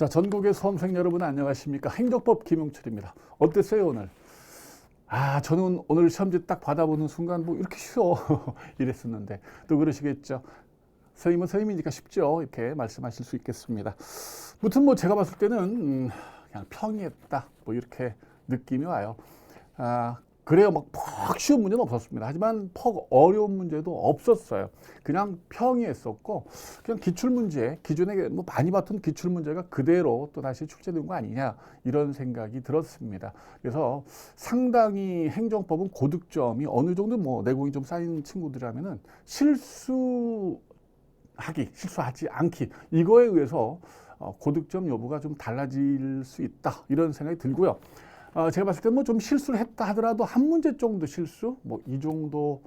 자, 전국의 수험생 여러분 안녕하십니까? 행정법 김용철입니다. 어땠어요, 오늘? 저는 오늘 시험지 딱 받아보는 순간 뭐 이렇게 쉬워 이랬었는데 또 그러시겠죠. 선생님은 선생님이니까 쉽죠. 이렇게 말씀하실 수 있겠습니다. 무튼 뭐 제가 봤을 때는 그냥 평이했다. 뭐 이렇게 느낌이 와요. 그래요. 막 퍽 쉬운 문제는 없었습니다. 하지만 퍽 어려운 문제도 없었어요. 그냥 평이했었고, 그냥 기출문제, 기존에 뭐 많이 봤던 기출문제가 그대로 또 다시 출제된 거 아니냐, 이런 생각이 들었습니다. 그래서 상당히 행정법은 고득점이 어느 정도 뭐 내공이 좀 쌓인 친구들이라면은 실수하지 않기, 이거에 의해서 고득점 여부가 좀 달라질 수 있다, 이런 생각이 들고요. 제가 봤을 때 뭐 좀 실수를 했다 하더라도 한 문제 정도 실수, 뭐 이 정도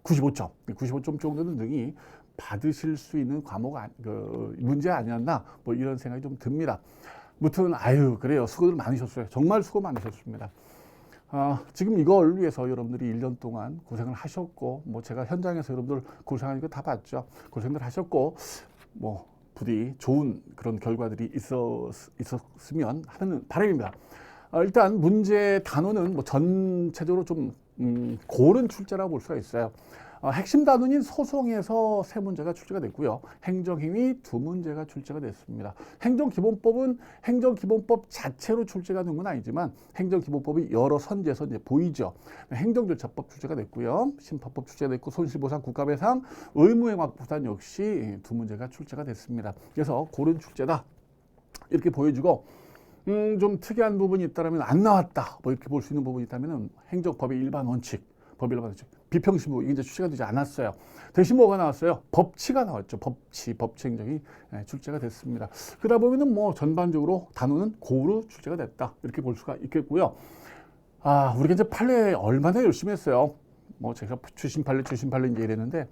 95점 정도는 능히 받으실 수 있는 문제 아니었나, 뭐 이런 생각이 좀 듭니다. 무튼 그래요. 수고들 많으셨어요. 정말 수고 많으셨습니다. 지금 이걸 위해서 여러분들이 1년 동안 고생을 하셨고, 뭐 제가 현장에서 여러분들 고생하는 거 다 봤죠. 고생들 하셨고, 뭐 부디 좋은 그런 결과들이 있었으면 하는 바람입니다. 일단 문제 단원은 뭐 전체적으로 좀 고른 출제라고 볼 수가 있어요. 핵심 단원인 소송에서 3문제가 출제가 됐고요. 행정행위 2문제가 출제가 됐습니다. 행정기본법은 행정기본법 자체로 출제가 된 건 아니지만 행정기본법이 여러 선지에서 이제 보이죠. 행정절차법 출제가 됐고요. 심파법 출제가 됐고, 손실보상, 국가배상, 의무행위부산 역시 2문제가 출제가 됐습니다. 그래서 고른 출제다, 이렇게 보여주고, 좀 특이한 부분이 있다면 안 나왔다, 뭐 이렇게 볼 수 있는 부분이 있다면 행정법의 일반 원칙, 비평심부, 이게 이제 출제가 되지 않았어요. 대신 뭐가 나왔어요? 법치가 나왔죠. 법치 행정이 출제가 됐습니다. 그러다 보면은 뭐 전반적으로 단원은 고루 출제가 됐다, 이렇게 볼 수가 있겠고요. 우리가 이제 판례 얼마나 열심히 했어요. 뭐 제가 출신 판례 이제 이랬는데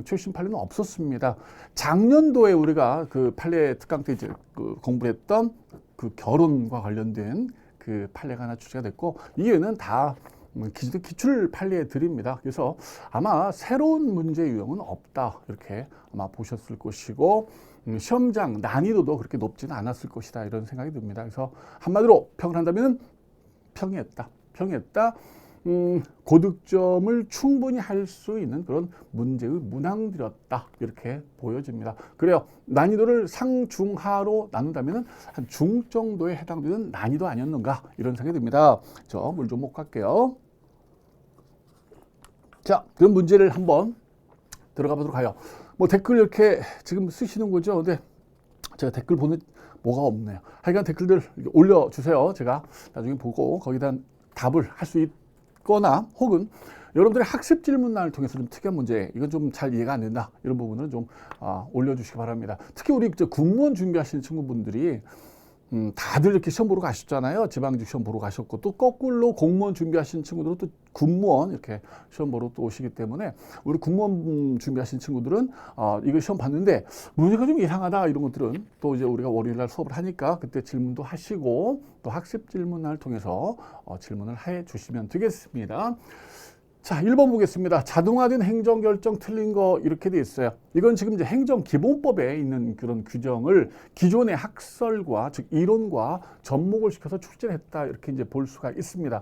출신 판례는 없었습니다. 작년도에 우리가 그 판례 특강 때 이제 공부했던 그 결혼과 관련된 그 판례가 하나 출제가 됐고, 이외에는 다 기출 판례들입니다. 그래서 아마 새로운 문제 유형은 없다, 이렇게 아마 보셨을 것이고, 시험장 난이도도 그렇게 높지는 않았을 것이다, 이런 생각이 듭니다. 그래서 한마디로 평을 한다면 평이했다. 고득점을 충분히 할 수 있는 그런 문제의 문항들이었다, 이렇게 보여집니다. 그래요. 난이도를 상중하로 나눈다면 한 중 정도에 해당되는 난이도 아니었는가, 이런 생각이 듭니다. 저 물 좀 먹고 갈게요. 자, 그럼 문제를 한번 들어가 보도록 해요. 뭐 댓글 이렇게 지금 쓰시는 거죠. 근데 제가 댓글 보는 뭐가 없네요. 하여간 댓글들 올려주세요. 제가 나중에 보고 거기다 답을 할 수 있거나, 혹은 여러분들의 학습 질문란을 통해서 좀 특이한 문제, 이건 좀 잘 이해가 안 된다, 이런 부분은 좀 올려주시기 바랍니다. 특히 우리 군무원 준비하시는 친구분들이 다들 이렇게 시험 보러 가셨잖아요. 지방직 시험 보러 가셨고, 또 거꾸로 공무원 준비하시는 친구들은 또 군무원 이렇게 시험 보러 또 오시기 때문에, 우리 군무원 준비하시는 친구들은 이거 시험 봤는데 문제가 좀 이상하다, 이런 것들은 또 이제 우리가 월요일 날 수업을 하니까 그때 질문도 하시고, 또 학습 질문을 통해서 질문을 해 주시면 되겠습니다. 자, 1번 보겠습니다. 자동화된 행정결정 틀린 거, 이렇게 돼 있어요. 이건 지금 이제 행정기본법에 있는 그런 규정을 기존의 학설과, 즉 이론과 접목을 시켜서 출제를 했다, 이렇게 이제 볼 수가 있습니다.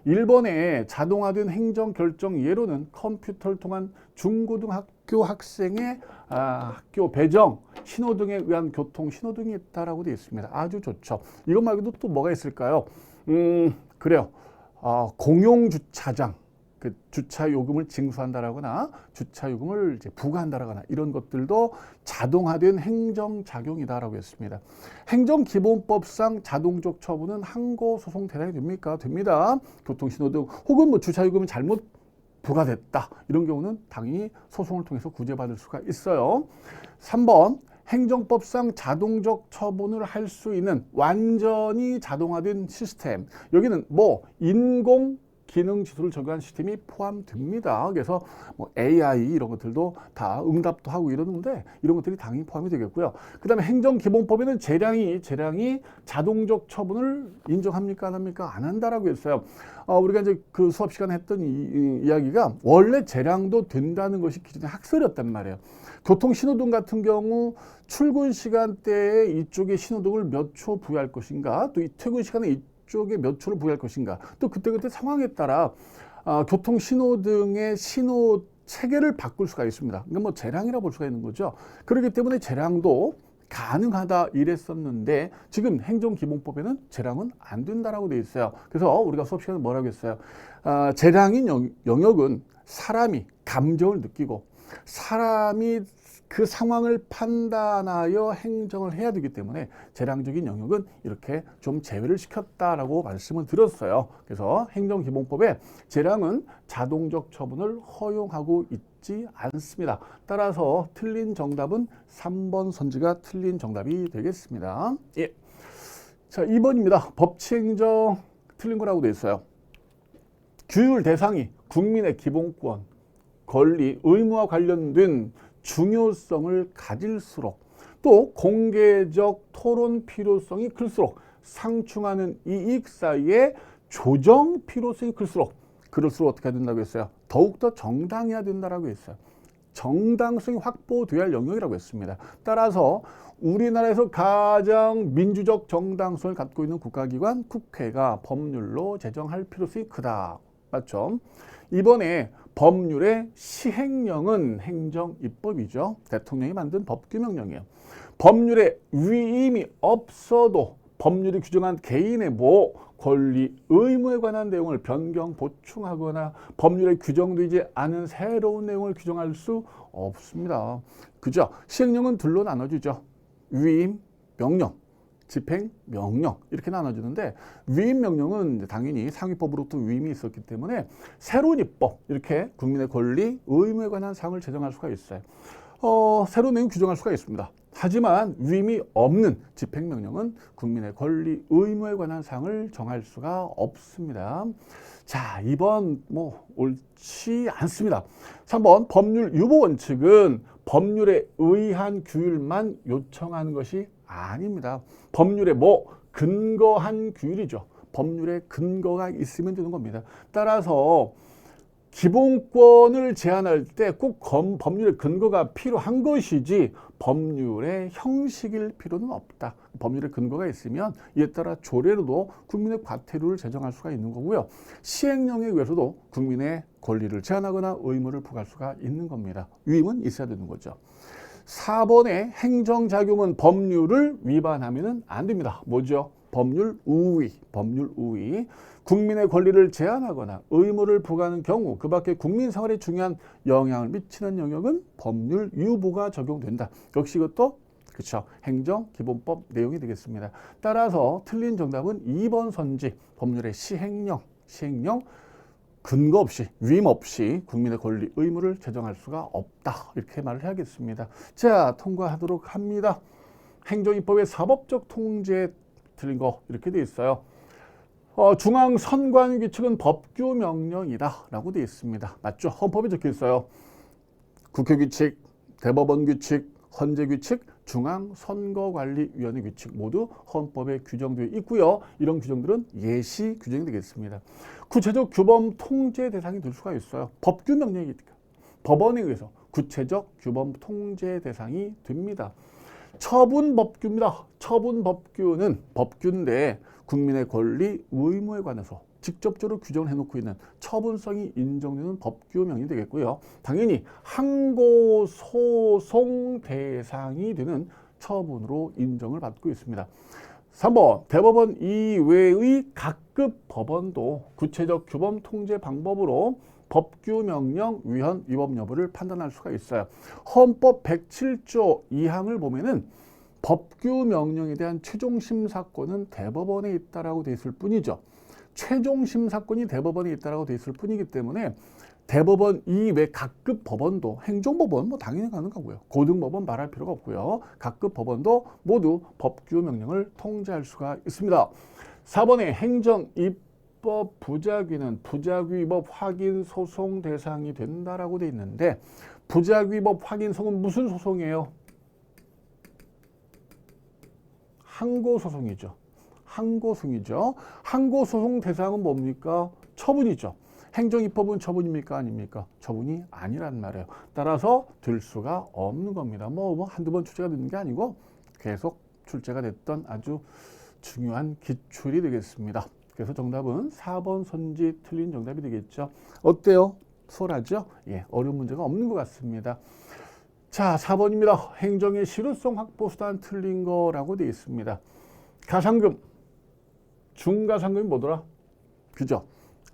1번에 자동화된 행정결정 예로는 컴퓨터를 통한 중고등학교 학생의 학교 배정, 신호등에 의한 교통 신호등이 있다라고 되어 있습니다. 아주 좋죠. 이것 말고도 또 뭐가 있을까요? 그래요. 공용주차장, 그 주차 요금을 징수한다라거나 주차 요금을 이제 부과한다라거나, 이런 것들도 자동화된 행정작용이다라고 했습니다. 행정기본법상 자동적 처분은 항고 소송 대상이 됩니까? 됩니다. 교통신호등 혹은 뭐 주차 요금이 잘못 부과됐다, 이런 경우는 당연히 소송을 통해서 구제받을 수가 있어요. 3번, 행정법상 자동적 처분을 할 수 있는 완전히 자동화된 시스템. 여기는 뭐 인공 기능 지수를 적용한 시스템이 포함됩니다. 그래서 뭐 AI 이런 것들도 다 응답도 하고 이러는데 이런 것들이 당연히 포함이 되겠고요. 그 다음에 행정기본법에는 재량이 자동적 처분을 인정합니까? 안 합니까? 안 한다라고 했어요. 우리가 이제 그 수업 시간에 했던 이야기가 원래 재량도 된다는 것이 기존의 학설이었단 말이에요. 교통신호등 같은 경우 출근 시간대에 이쪽에 신호등을 몇 초 부여할 것인가, 또 이 퇴근 시간에 이쪽에 몇 초를 부여할 것인가, 또 그때그때 상황에 따라 교통신호등의 신호 체계를 바꿀 수가 있습니다. 그러니까 뭐 재량이라고 볼 수가 있는 거죠. 그렇기 때문에 재량도 가능하다 이랬었는데 지금 행정기본법에는 재량은 안 된다라고 돼 있어요. 그래서 우리가 수업 시간에 뭐라고 했어요? 재량인 영역은 사람이 감정을 느끼고 사람이 그 상황을 판단하여 행정을 해야 되기 때문에 재량적인 영역은 이렇게 좀 제외를 시켰다라고 말씀을 드렸어요. 그래서 행정기본법에 재량은 자동적 처분을 허용하고 있지 않습니다. 따라서 틀린 정답은 3번 선지가 틀린 정답이 되겠습니다. 예. 자, 2번입니다. 법치행정 틀린 거라고 되어 있어요. 규율 대상이 국민의 기본권, 권리, 의무와 관련된 중요성을 가질수록 또 공개적 토론 필요성이 클수록 상충하는 이익 사이에 조정 필요성이 클수록 그럴수록 어떻게 해야 된다고 했어요? 더욱더 정당해야 된다라고 했어요. 정당성이 확보돼야 할 영역이라고 했습니다. 따라서 우리나라에서 가장 민주적 정당성을 갖고 있는 국가기관 국회가 법률로 제정할 필요성이 크다. 맞죠? 이번에 법률의 시행령은 행정입법이죠. 대통령이 만든 법규명령이에요. 법률에 위임이 없어도 법률이 규정한 개인의 권리, 의무에 관한 내용을 변경, 보충하거나 법률에 규정되지 않은 새로운 내용을 규정할 수 없습니다. 그죠? 시행령은 둘로 나눠지죠. 위임, 명령. 집행, 명령 이렇게 나눠지는데 위임 명령은 당연히 상위법으로부터 위임이 있었기 때문에 새로운 입법 이렇게 국민의 권리, 의무에 관한 사항을 제정할 수가 있어요. 새로운 내용 규정할 수가 있습니다. 하지만 위임이 없는 집행명령은 국민의 권리, 의무에 관한 사항을 정할 수가 없습니다. 자, 2번 옳지 않습니다. 3번 법률 유보 원칙은 법률에 의한 규율만 요청하는 것이 아닙니다. 법률에 근거한 규율이죠. 법률에 근거가 있으면 되는 겁니다. 따라서 기본권을 제한할 때 꼭 법률의 근거가 필요한 것이지 법률의 형식일 필요는 없다. 법률의 근거가 있으면 이에 따라 조례로도 국민의 과태료를 제정할 수가 있는 거고요. 시행령에 의해서도 국민의 권리를 제한하거나 의무를 부과할 수가 있는 겁니다. 위임은 있어야 되는 거죠. 4번의 행정작용은 법률을 위반하면 안 됩니다. 뭐죠? 법률 우위. 국민의 권리를 제한하거나 의무를 부과하는 경우 그 밖에 국민 생활에 중요한 영향을 미치는 영역은 법률 유보가 적용된다. 역시 이것도 그렇죠. 행정기본법 내용이 되겠습니다. 따라서 틀린 정답은 2번 선지 법률의 시행령 근거 없이 위임 없이 국민의 권리 의무를 제정할 수가 없다 이렇게 말을 해야겠습니다. 자, 통과하도록 합니다. 행정입법의 사법적 통제 틀린 거 이렇게 돼 있어요. 중앙선관위규칙은 법규명령이다 라고 되어 있습니다. 맞죠? 헌법에 적혀 있어요. 국회규칙, 대법원규칙, 헌재규칙, 중앙선거관리위원회 규칙 모두 헌법에 규정되어 있고요. 이런 규정들은 예시 규정이 되겠습니다. 구체적 규범 통제 대상이 될 수가 있어요. 법규명령이니까 법원에 의해서 구체적 규범 통제 대상이 됩니다. 처분법규입니다. 처분법규는 법규인데 국민의 권리, 의무에 관해서 직접적으로 규정을 해놓고 있는 처분성이 인정되는 법규명이 되겠고요. 당연히 항고소송 대상이 되는 처분으로 인정을 받고 있습니다. 3번 대법원 이외의 각급 법원도 구체적 규범 통제 방법으로 법규명령 위헌 위법 여부를 판단할 수가 있어요. 헌법 107조 2항을 보면은 법규명령에 대한 최종심사권은 대법원에 있다라고 돼 있을 뿐이죠. 최종심사권이 대법원에 있다라고 돼 있을 뿐이기 때문에 대법원 이외 각급 법원도 행정법원 당연히 가능하고요. 고등법원 말할 필요가 없고요. 각급 법원도 모두 법규명령을 통제할 수가 있습니다. 4번의 행정입법 입법 부작위는 부작위법 확인 소송 대상이 된다라고 돼 있는데 부작위법 확인 소송은 무슨 소송이에요? 항고소송이죠. 항고소송이죠. 항고소송 대상은 뭡니까? 처분이죠. 행정입법은 처분입니까? 아닙니까? 처분이 아니란 말이에요. 따라서 될 수가 없는 겁니다. 뭐 한두 번 출제가 되는 게 아니고 계속 출제가 됐던 아주 중요한 기출이 되겠습니다. 그래서 정답은 4번 선지 틀린 정답이 되겠죠. 어때요? 수월하죠? 예, 어려운 문제가 없는 것 같습니다. 자, 4번입니다. 행정의 실효성 확보 수단 틀린 거라고 되어 있습니다. 가산금, 중가산금이 뭐더라? 그죠?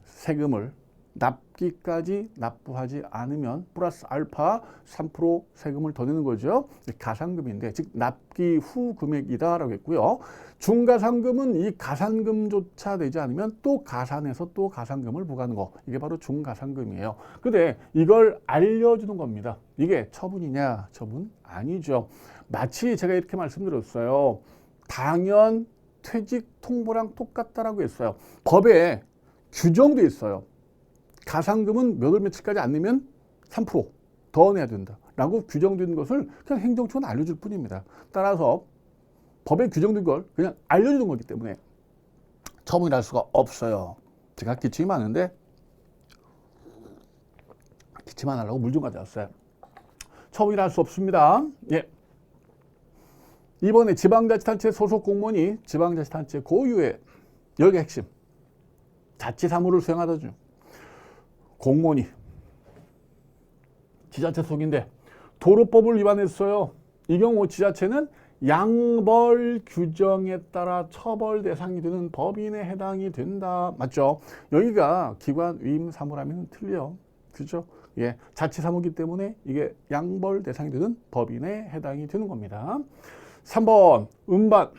세금을 납기까지 납부하지 않으면 플러스 알파 3% 세금을 더 내는 거죠. 가산금인데 즉 납기 후 금액이다라고 했고요. 중가산금은 이 가산금조차 내지 않으면 또 가산해서 또 가산금을 부과하는 거. 이게 바로 중가산금이에요. 근데 이걸 알려주는 겁니다. 이게 처분이냐? 처분 아니죠. 마치 제가 이렇게 말씀드렸어요. 당연 퇴직 통보랑 똑같다라고 했어요. 법에 규정돼 있어요. 가산금은 몇 월 며칠까지 안 내면 3%더 내야 된다 라고 규정된 것을 그냥 행정처는 알려줄 뿐입니다. 따라서 법에 규정된 걸 그냥 알려주는 거기 때문에 처분할 수가 없어요. 제가 기침이 많은데 기침 안 하려고 물 좀 가져왔어요. 처분할 수 없습니다. 예. 이번에 지방자치단체 소속 공무원이 지방자치단체 고유의 여기 핵심 자치사무를 수행하던 중 공무원이 지자체 속인데 도로법을 위반했어요. 이 경우 지자체는 양벌 규정에 따라 처벌 대상이 되는 법인에 해당이 된다. 맞죠? 여기가 기관 위임 사무라면 틀려. 그죠? 예, 자치사무기 때문에 이게 양벌 대상이 되는 법인에 해당이 되는 겁니다. 3번 음반,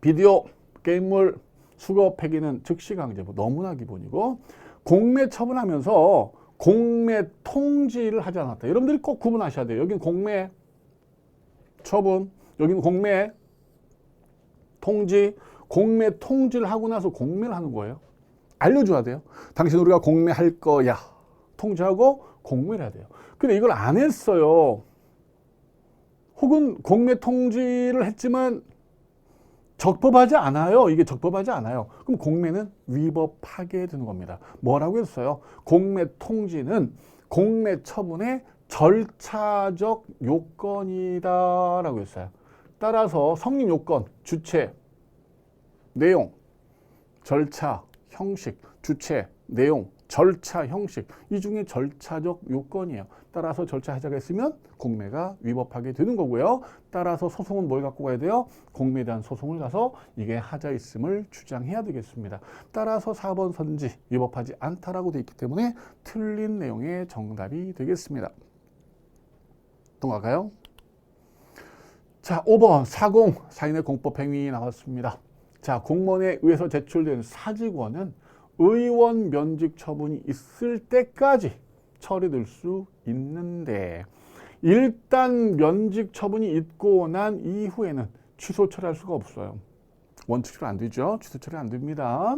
비디오, 게임물, 수거 폐기는 즉시 강제부. 너무나 기본이고 공매 처분하면서 공매 통지를 하지 않았다. 여러분들이 꼭 구분하셔야 돼요. 여기는 공매 처분, 여기는 공매 통지. 공매 통지를 하고 나서 공매를 하는 거예요. 알려줘야 돼요. 당신 우리가 공매할 거야. 통지하고 공매를 해야 돼요. 근데 이걸 안 했어요. 혹은 공매 통지를 했지만 적법하지 않아요. 이게 적법하지 않아요. 그럼 공매는 위법하게 되는 겁니다. 뭐라고 했어요? 공매 통지는 공매 처분의 절차적 요건이다라고 했어요. 따라서 성립 요건, 주체, 내용, 절차, 형식, 주체, 내용, 절차, 형식 이 중에 절차적 요건이에요. 따라서 절차 해제가 있으면 공매가 위법하게 되는 거고요. 따라서 소송은 뭘 갖고 가야 돼요? 공매에 대한 소송을 가서 이게 하자 있음을 주장해야 되겠습니다. 따라서 4번 선지 위법하지 않다라고 되어 있기 때문에 틀린 내용의 정답이 되겠습니다. 넘어갈까요? 자, 5번 사공, 사인의 공법행위 나왔습니다. 자, 공무원에 의해서 제출된 사직원은 의원 면직 처분이 있을 때까지 처리될 수 있는데 일단 면직 처분이 있고 난 이후에는 취소 처리할 수가 없어요. 원칙적으로 안 되죠. 취소 처리 안 됩니다.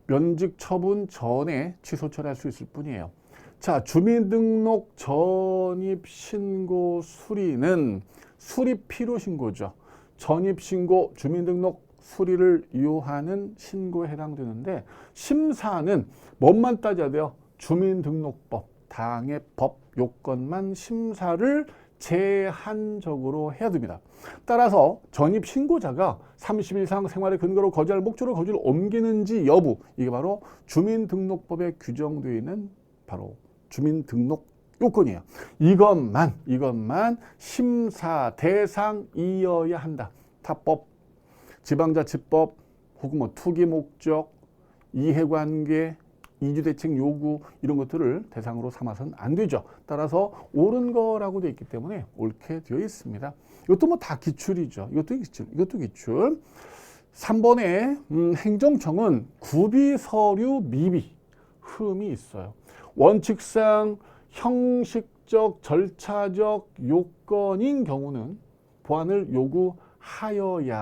면직 처분 전에 취소 처리할 수 있을 뿐이에요. 자, 주민등록 전입신고 수리는 수리 필요 신고죠. 전입신고, 주민등록 수리를 요하는 신고에 해당되는데 심사는 뭐만 따져야 돼요? 주민등록법, 당의 법 요건만 심사를 제한적으로 해야 됩니다. 따라서 전입신고자가 30일 이상 생활의 근거로 거주할 목적으로 거주를 옮기는지 여부 이게 바로 주민등록법에 규정되어 있는 바로 주민등록 요건이에요. 이것만 심사 대상이어야 한다. 타법, 지방자치법 혹은 뭐 투기 목적, 이해관계, 이주대책 요구 이런 것들을 대상으로 삼아서는 안 되죠. 따라서 옳은 거라고 되어 있기 때문에 옳게 되어 있습니다. 이것도 뭐 다 기출이죠. 이것도 기출. 3번에 행정청은 구비서류 미비 흠이 있어요. 원칙상 형식적 절차적 요건인 경우는 보완을 요구하여야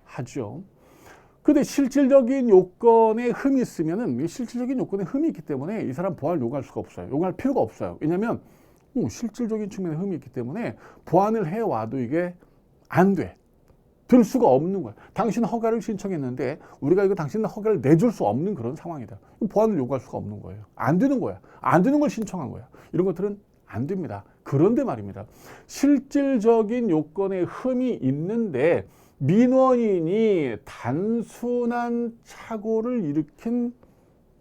하죠. 근데 실질적인 요건에 흠이 있으면은, 실질적인 요건에 흠이 있기 때문에 이 사람 보안을 요구할 수가 없어요. 요구할 필요가 없어요. 왜냐면 실질적인 측면에 흠이 있기 때문에 보안을 해와도 이게 안 돼. 들 수가 없는 거야. 당신 허가를 신청했는데 우리가 이거 당신 허가를 내줄 수 없는 그런 상황이다. 보안을 요구할 수가 없는 거예요. 안 되는 거야. 안 되는 걸 신청한 거야. 이런 것들은 안 됩니다. 그런데 말입니다. 실질적인 요건에 흠이 있는데 민원인이 단순한 착오를 일으킨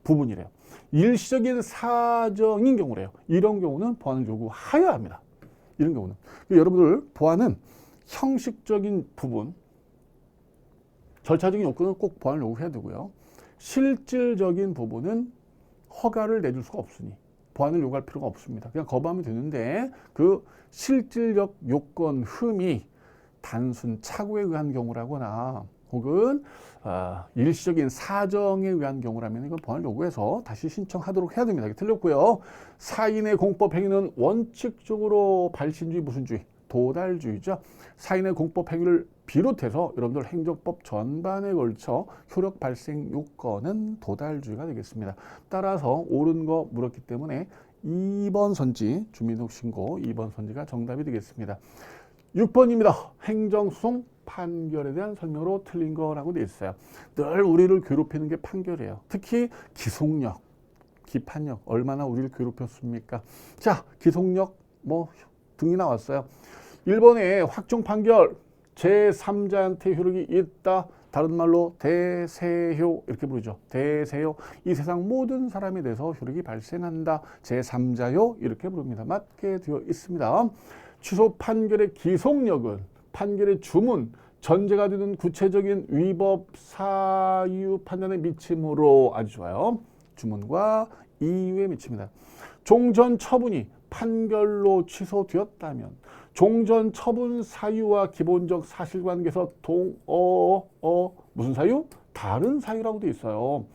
부분이래요. 일시적인 사정인 경우래요. 이런 경우는 보안을 요구하여야 합니다. 이런 경우는. 여러분들 보안은 형식적인 부분, 절차적인 요건은 꼭 보안을 요구해야 되고요. 실질적인 부분은 허가를 내줄 수가 없으니 보안을 요구할 필요가 없습니다. 그냥 거부하면 되는데 그 실질적 요건 흠이 단순 착오에 의한 경우라거나 혹은 일시적인 사정에 의한 경우라면 이건 보안을 요구해서 다시 신청하도록 해야 됩니다. 이게 틀렸고요. 사인의 공법 행위는 원칙적으로 발신주의 무슨 주의? 도달주의죠. 사인의 공법 행위를 비롯해서 여러분들 행정법 전반에 걸쳐 효력 발생 요건은 도달주의가 되겠습니다. 따라서 옳은 거 물었기 때문에 2번 선지, 주민등록신고 2번 선지가 정답이 되겠습니다. 6번입니다. 행정소송 판결에 대한 설명으로 틀린 거라고 되어 있어요. 늘 우리를 괴롭히는 게 판결이에요. 특히 기속력, 기판력 얼마나 우리를 괴롭혔습니까? 자, 기속력 등이 나왔어요. 1번에 확정 판결 제3자한테 효력이 있다. 다른 말로 대세효 이렇게 부르죠. 대세효. 이 세상 모든 사람에 대해서 효력이 발생한다. 제3자효 이렇게 부릅니다. 맞게 되어 있습니다. 취소 판결의 기속력은 판결의 주문, 전제가 되는 구체적인 위법 사유 판단에 미침으로 아주 좋아요. 주문과 이유에 미칩니다. 종전 처분이 판결로 취소되었다면 종전 처분 사유와 기본적 사실관계에서 무슨 사유? 다른 사유라고 되어 있어요.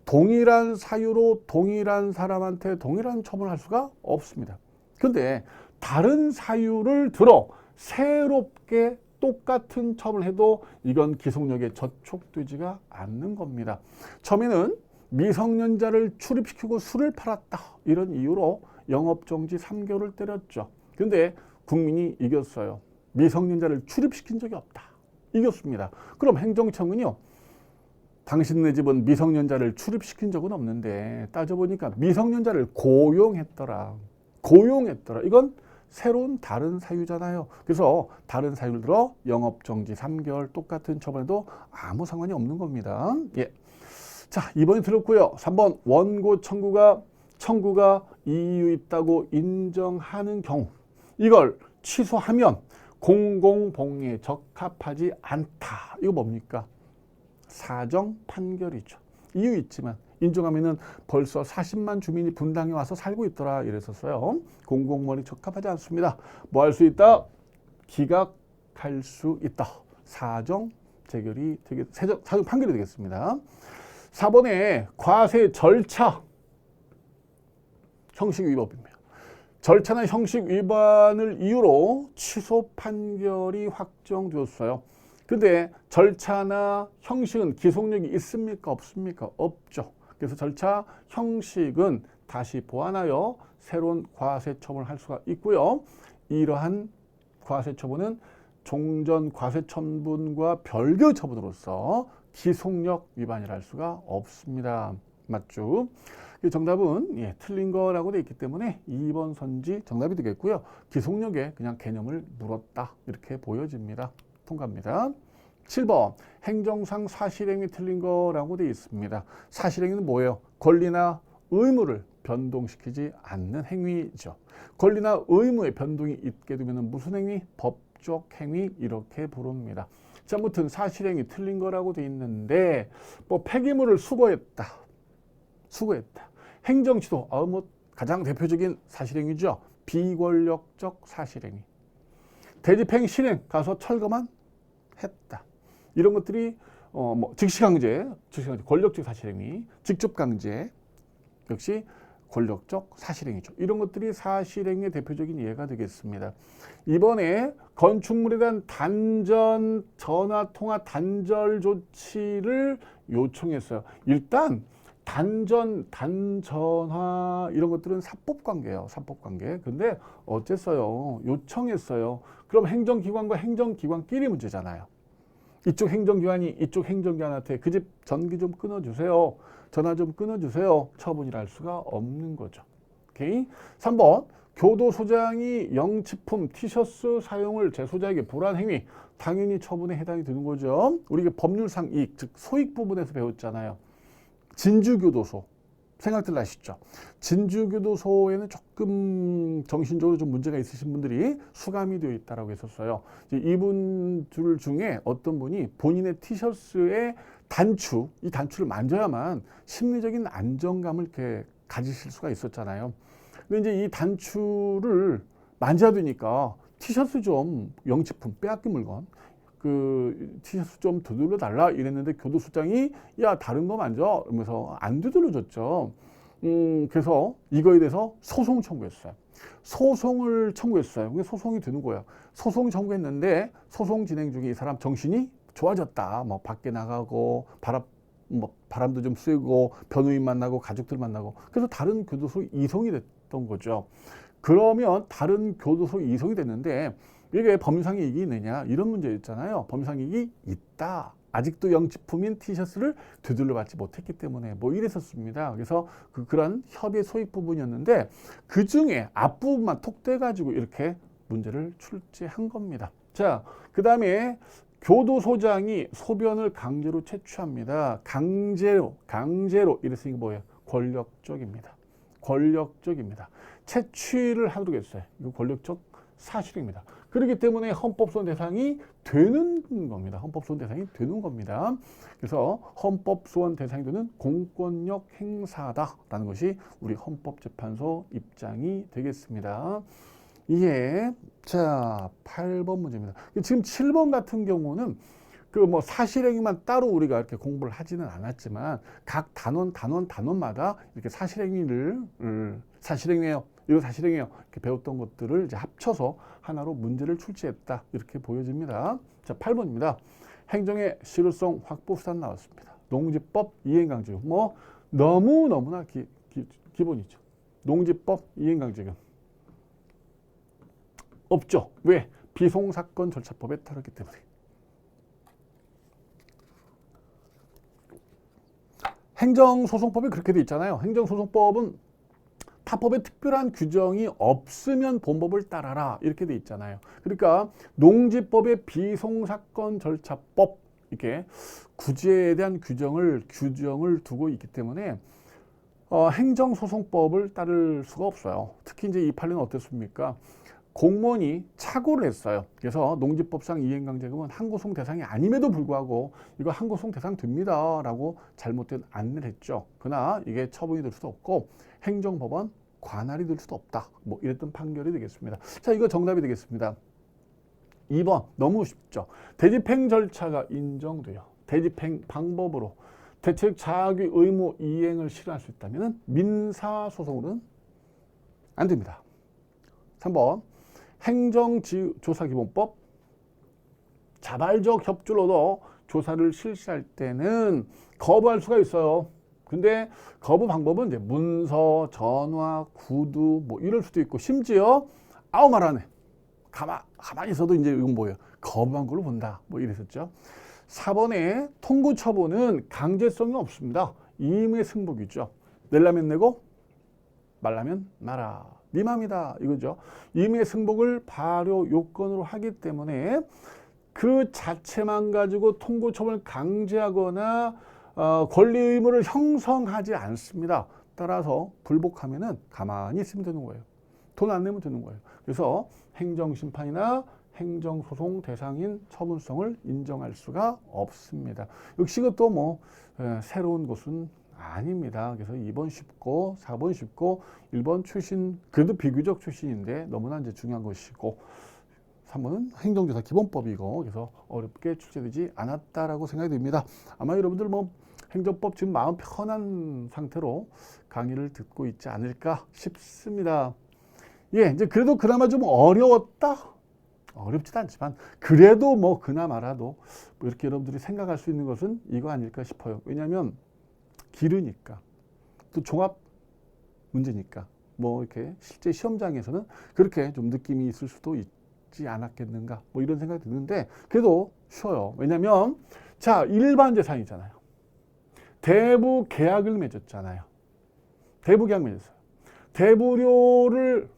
동일한 사유로 동일한 사람한테 동일한 처분을 할 수가 없습니다. 근데 다른 사유를 들어 새롭게 똑같은 처분을 해도 이건 기속력에 저촉되지가 않는 겁니다. 처음에는 미성년자를 출입시키고 술을 팔았다. 이런 이유로 영업정지 3개월을 때렸죠. 근데 국민이 이겼어요. 미성년자를 출입시킨 적이 없다. 이겼습니다. 그럼 행정청은요. 당신네 집은 미성년자를 출입시킨 적은 없는데 따져보니까 미성년자를 고용했더라. 이건 새로운 다른 사유잖아요. 그래서 다른 사유를 들어 영업정지 3개월 똑같은 처분에도 아무 상관이 없는 겁니다. 예. 자, 2번이 들었고요. 3번 원고 청구가 이유 있다고 인정하는 경우 이걸 취소하면 공공복리에 적합하지 않다. 이거 뭡니까? 사정 판결이죠. 이유 있지만 인정하면은 벌써 40만 주민이 분당에 와서 살고 있더라 이랬었어요. 공공복리에 적합하지 않습니다. 뭐 할 수 있다? 기각할 수 있다. 사정 판결이 되겠습니다. 4번에 과세 절차 형식 위법입니다. 절차나 형식 위반을 이유로 취소 판결이 확정되었어요. 근데 절차나 형식은 기속력이 있습니까? 없습니까? 없죠. 그래서 절차, 형식은 다시 보완하여 새로운 과세 처분을 할 수가 있고요. 이러한 과세 처분은 종전 과세 처분과 별개 처분으로서 기속력 위반이라 할 수가 없습니다. 맞죠? 정답은 틀린 거라고 되어 있기 때문에 2번 선지 정답이 되겠고요. 기속력에 그냥 개념을 물었다. 이렇게 보여집니다. 통과입니다. 7번 행정상 사실행위 틀린 거라고 되어 있습니다. 사실행위는 뭐예요? 권리나 의무를 변동시키지 않는 행위죠. 권리나 의무의 변동이 있게 되면 무슨 행위? 법적 행위 이렇게 부릅니다. 자, 아무튼 사실행위 틀린 거라고 되어 있는데 폐기물을 수거했다. 행정치도 가장 대표적인 사실행위죠. 비권력적 사실행위. 대집행 실행 가서 철거만 했다. 이런 것들이 즉시강제, 권력적 사실행위, 직접강제 역시 권력적 사실행위죠. 이런 것들이 사실행위의 대표적인 예가 되겠습니다. 이번에 건축물에 대한 단전, 전화통화 단절 조치를 요청했어요. 일단 단전, 단전화 이런 것들은 사법관계예요. 사법관계. 근데 어쨌어요? 요청했어요. 그럼 행정기관과 행정기관끼리 문제잖아요. 이쪽 행정기관이 이쪽 행정기관한테 그 집 전기 좀 끊어주세요. 전화 좀 끊어주세요. 처분이라 할 수가 없는 거죠. 오케이? 3번. 교도소장이 영치품 티셔츠 사용을 제소자에게 불한 행위. 당연히 처분에 해당이 되는 거죠. 우리가 법률상 이익, 즉 소익 부분에서 배웠잖아요. 진주교도소. 생각들 나시죠? 진주교도소에는 조금 정신적으로 좀 문제가 있으신 분들이 수감이 되어 있다고 했었어요. 이분들 중에 어떤 분이 본인의 티셔츠의 단추, 이 단추를 만져야만 심리적인 안정감을 이렇게 가지실 수가 있었잖아요. 근데 이제 이 단추를 만져야 되니까 티셔츠 좀 영치품, 빼앗긴 물건, 그 티셔츠 좀 두들러 달라 이랬는데 교도소장이 야 다른 거 만져 이러면서 안 두들러 줬죠. 그래서 이거에 대해서 소송 청구했어요. 소송을 청구했어요. 그게 소송이 되는 거예요. 소송 청구했는데 소송 진행 중에 이 사람 정신이 좋아졌다. 뭐 밖에 나가고 바람도 좀 쐬고 변호인 만나고 가족들 만나고 그래서 다른 교도소 이송이 됐던 거죠. 그러면 다른 교도소 이송이 됐는데 이게 법률상 이익이 있느냐 이런 문제 있잖아요. 법률상 이익이 있다. 아직도 영치품인 티셔츠를 되돌려 받지 못했기 때문에 뭐 이랬었습니다. 그래서 그런 협의 소익 부분이었는데 그 중에 앞부분만 톡 떼가지고 이렇게 문제를 출제한 겁니다. 자, 그 다음에 교도소장이 소변을 강제로 채취합니다. 강제로 이랬으니까 뭐예요? 권력적입니다. 권력적입니다. 채취를 하도록 했어요. 이거 권력적 사실입니다. 그렇기 때문에 헌법소원 대상이 되는 겁니다. 헌법소원 대상이 되는 겁니다. 그래서 헌법소원 대상이 되는 공권력 행사다라는 것이 우리 헌법재판소 입장이 되겠습니다. 예. 자, 8번 문제입니다. 지금 7번 같은 경우는 그 뭐 사실행위만 따로 우리가 이렇게 공부를 하지는 않았지만 각 단원마다 이렇게 사실행위를 사실행위예요. 이거 사실행위예요. 이렇게 배웠던 것들을 이제 합쳐서 하나로 문제를 출제했다. 이렇게 보여집니다. 자, 8번입니다. 행정의 실효성 확보 수단 나왔습니다. 농지법 이행강제금. 뭐 너무나 기본이죠. 농지법 이행강제금. 없죠. 왜? 비송사건 절차법에 따르기 때문에. 행정소송법이 그렇게 돼 있잖아요. 행정소송법은 타법에 특별한 규정이 없으면 본법을 따라라 이렇게 돼 있잖아요. 그러니까 농지법의 비송사건 절차법 이렇게 구제에 대한 규정을 두고 있기 때문에 행정소송법을 따를 수가 없어요. 특히 이제 이 판례는 어땠습니까? 공무원이 착오를 했어요. 그래서 농지법상 이행강제금은 항고소송 대상이 아님에도 불구하고 이거 항고소송 대상 됩니다 라고 잘못된 안내를 했죠. 그러나 이게 처분이 될 수도 없고 행정법원 관할이 될 수도 없다. 뭐 이랬던 판결이 되겠습니다. 자, 이거 정답이 되겠습니다. 2번 너무 쉽죠. 대집행 절차가 인정돼요. 대집행 방법으로 대책 자기 의무 이행을 실현할 수 있다면 민사소송으로는 안 됩니다. 3번 행정조사기본법 자발적 협조로도 조사를 실시할 때는 거부할 수가 있어요. 근데 거부 방법은 이제 문서, 전화, 구두 뭐 이럴 수도 있고 심지어 아무 말 안 해. 가만히 있어도 이제 이건 뭐예요? 거부한 걸로 본다. 뭐 이랬었죠. 4번에 통고 처분은 강제성이 없습니다. 임의 승복이죠. 내려면 내고 말라면 말아. 네 맘이다 이거죠. 임의 승복을 발효 요건으로 하기 때문에 그 자체만 가지고 통고 처분을 강제하거나 권리 의무를 형성하지 않습니다. 따라서 불복하면은 가만히 있으면 되는 거예요. 돈 안 내면 되는 거예요. 그래서 행정심판이나 행정소송 대상인 처분성을 인정할 수가 없습니다. 역시 그것도 뭐 새로운 것은 아닙니다. 그래서 2번 쉽고 4번 쉽고 1번 출신 그래도 비교적 출신인데 너무나 이제 중요한 것이고 3번은 행정조사 기본법이고 그래서 어렵게 출제되지 않았다라고 생각이 됩니다. 아마 여러분들 뭐 행정법 지금 마음 편한 상태로 강의를 듣고 있지 않을까 싶습니다. 예, 이제 그래도 그나마 좀 어려웠다? 어렵지도 않지만 그래도 뭐 그나마라도 뭐 이렇게 여러분들이 생각할 수 있는 것은 이거 아닐까 싶어요. 왜냐하면 길으니까 또 종합 문제니까 뭐 이렇게 실제 시험장에서는 그렇게 좀 느낌이 있을 수도 있지 않았겠는가 뭐 이런 생각이 드는데 그래도 쉬워요. 왜냐하면 자 일반 재산이잖아요. 대부 계약을 맺었잖아요. 대부 계약 맺었어요. 대부료를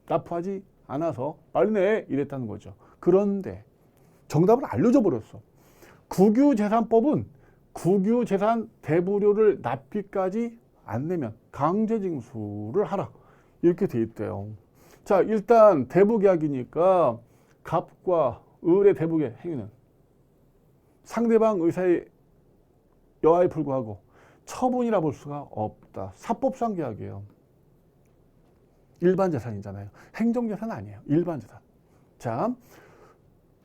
납부하지 않아서 빨리 내 이랬다는 거죠. 그런데 정답을 알려줘 버렸어. 국유재산법은 국유재산 대부료를 납기까지 안 내면 강제징수를 하라 이렇게 돼 있대요. 자 일단 대부계약이니까 갑과 을의 대부계 행위는 상대방 의사의 여하에 불구하고 처분이라 볼 수가 없다. 사법상 계약이에요. 일반 재산이잖아요. 행정재산 아니에요. 일반 재산. 자,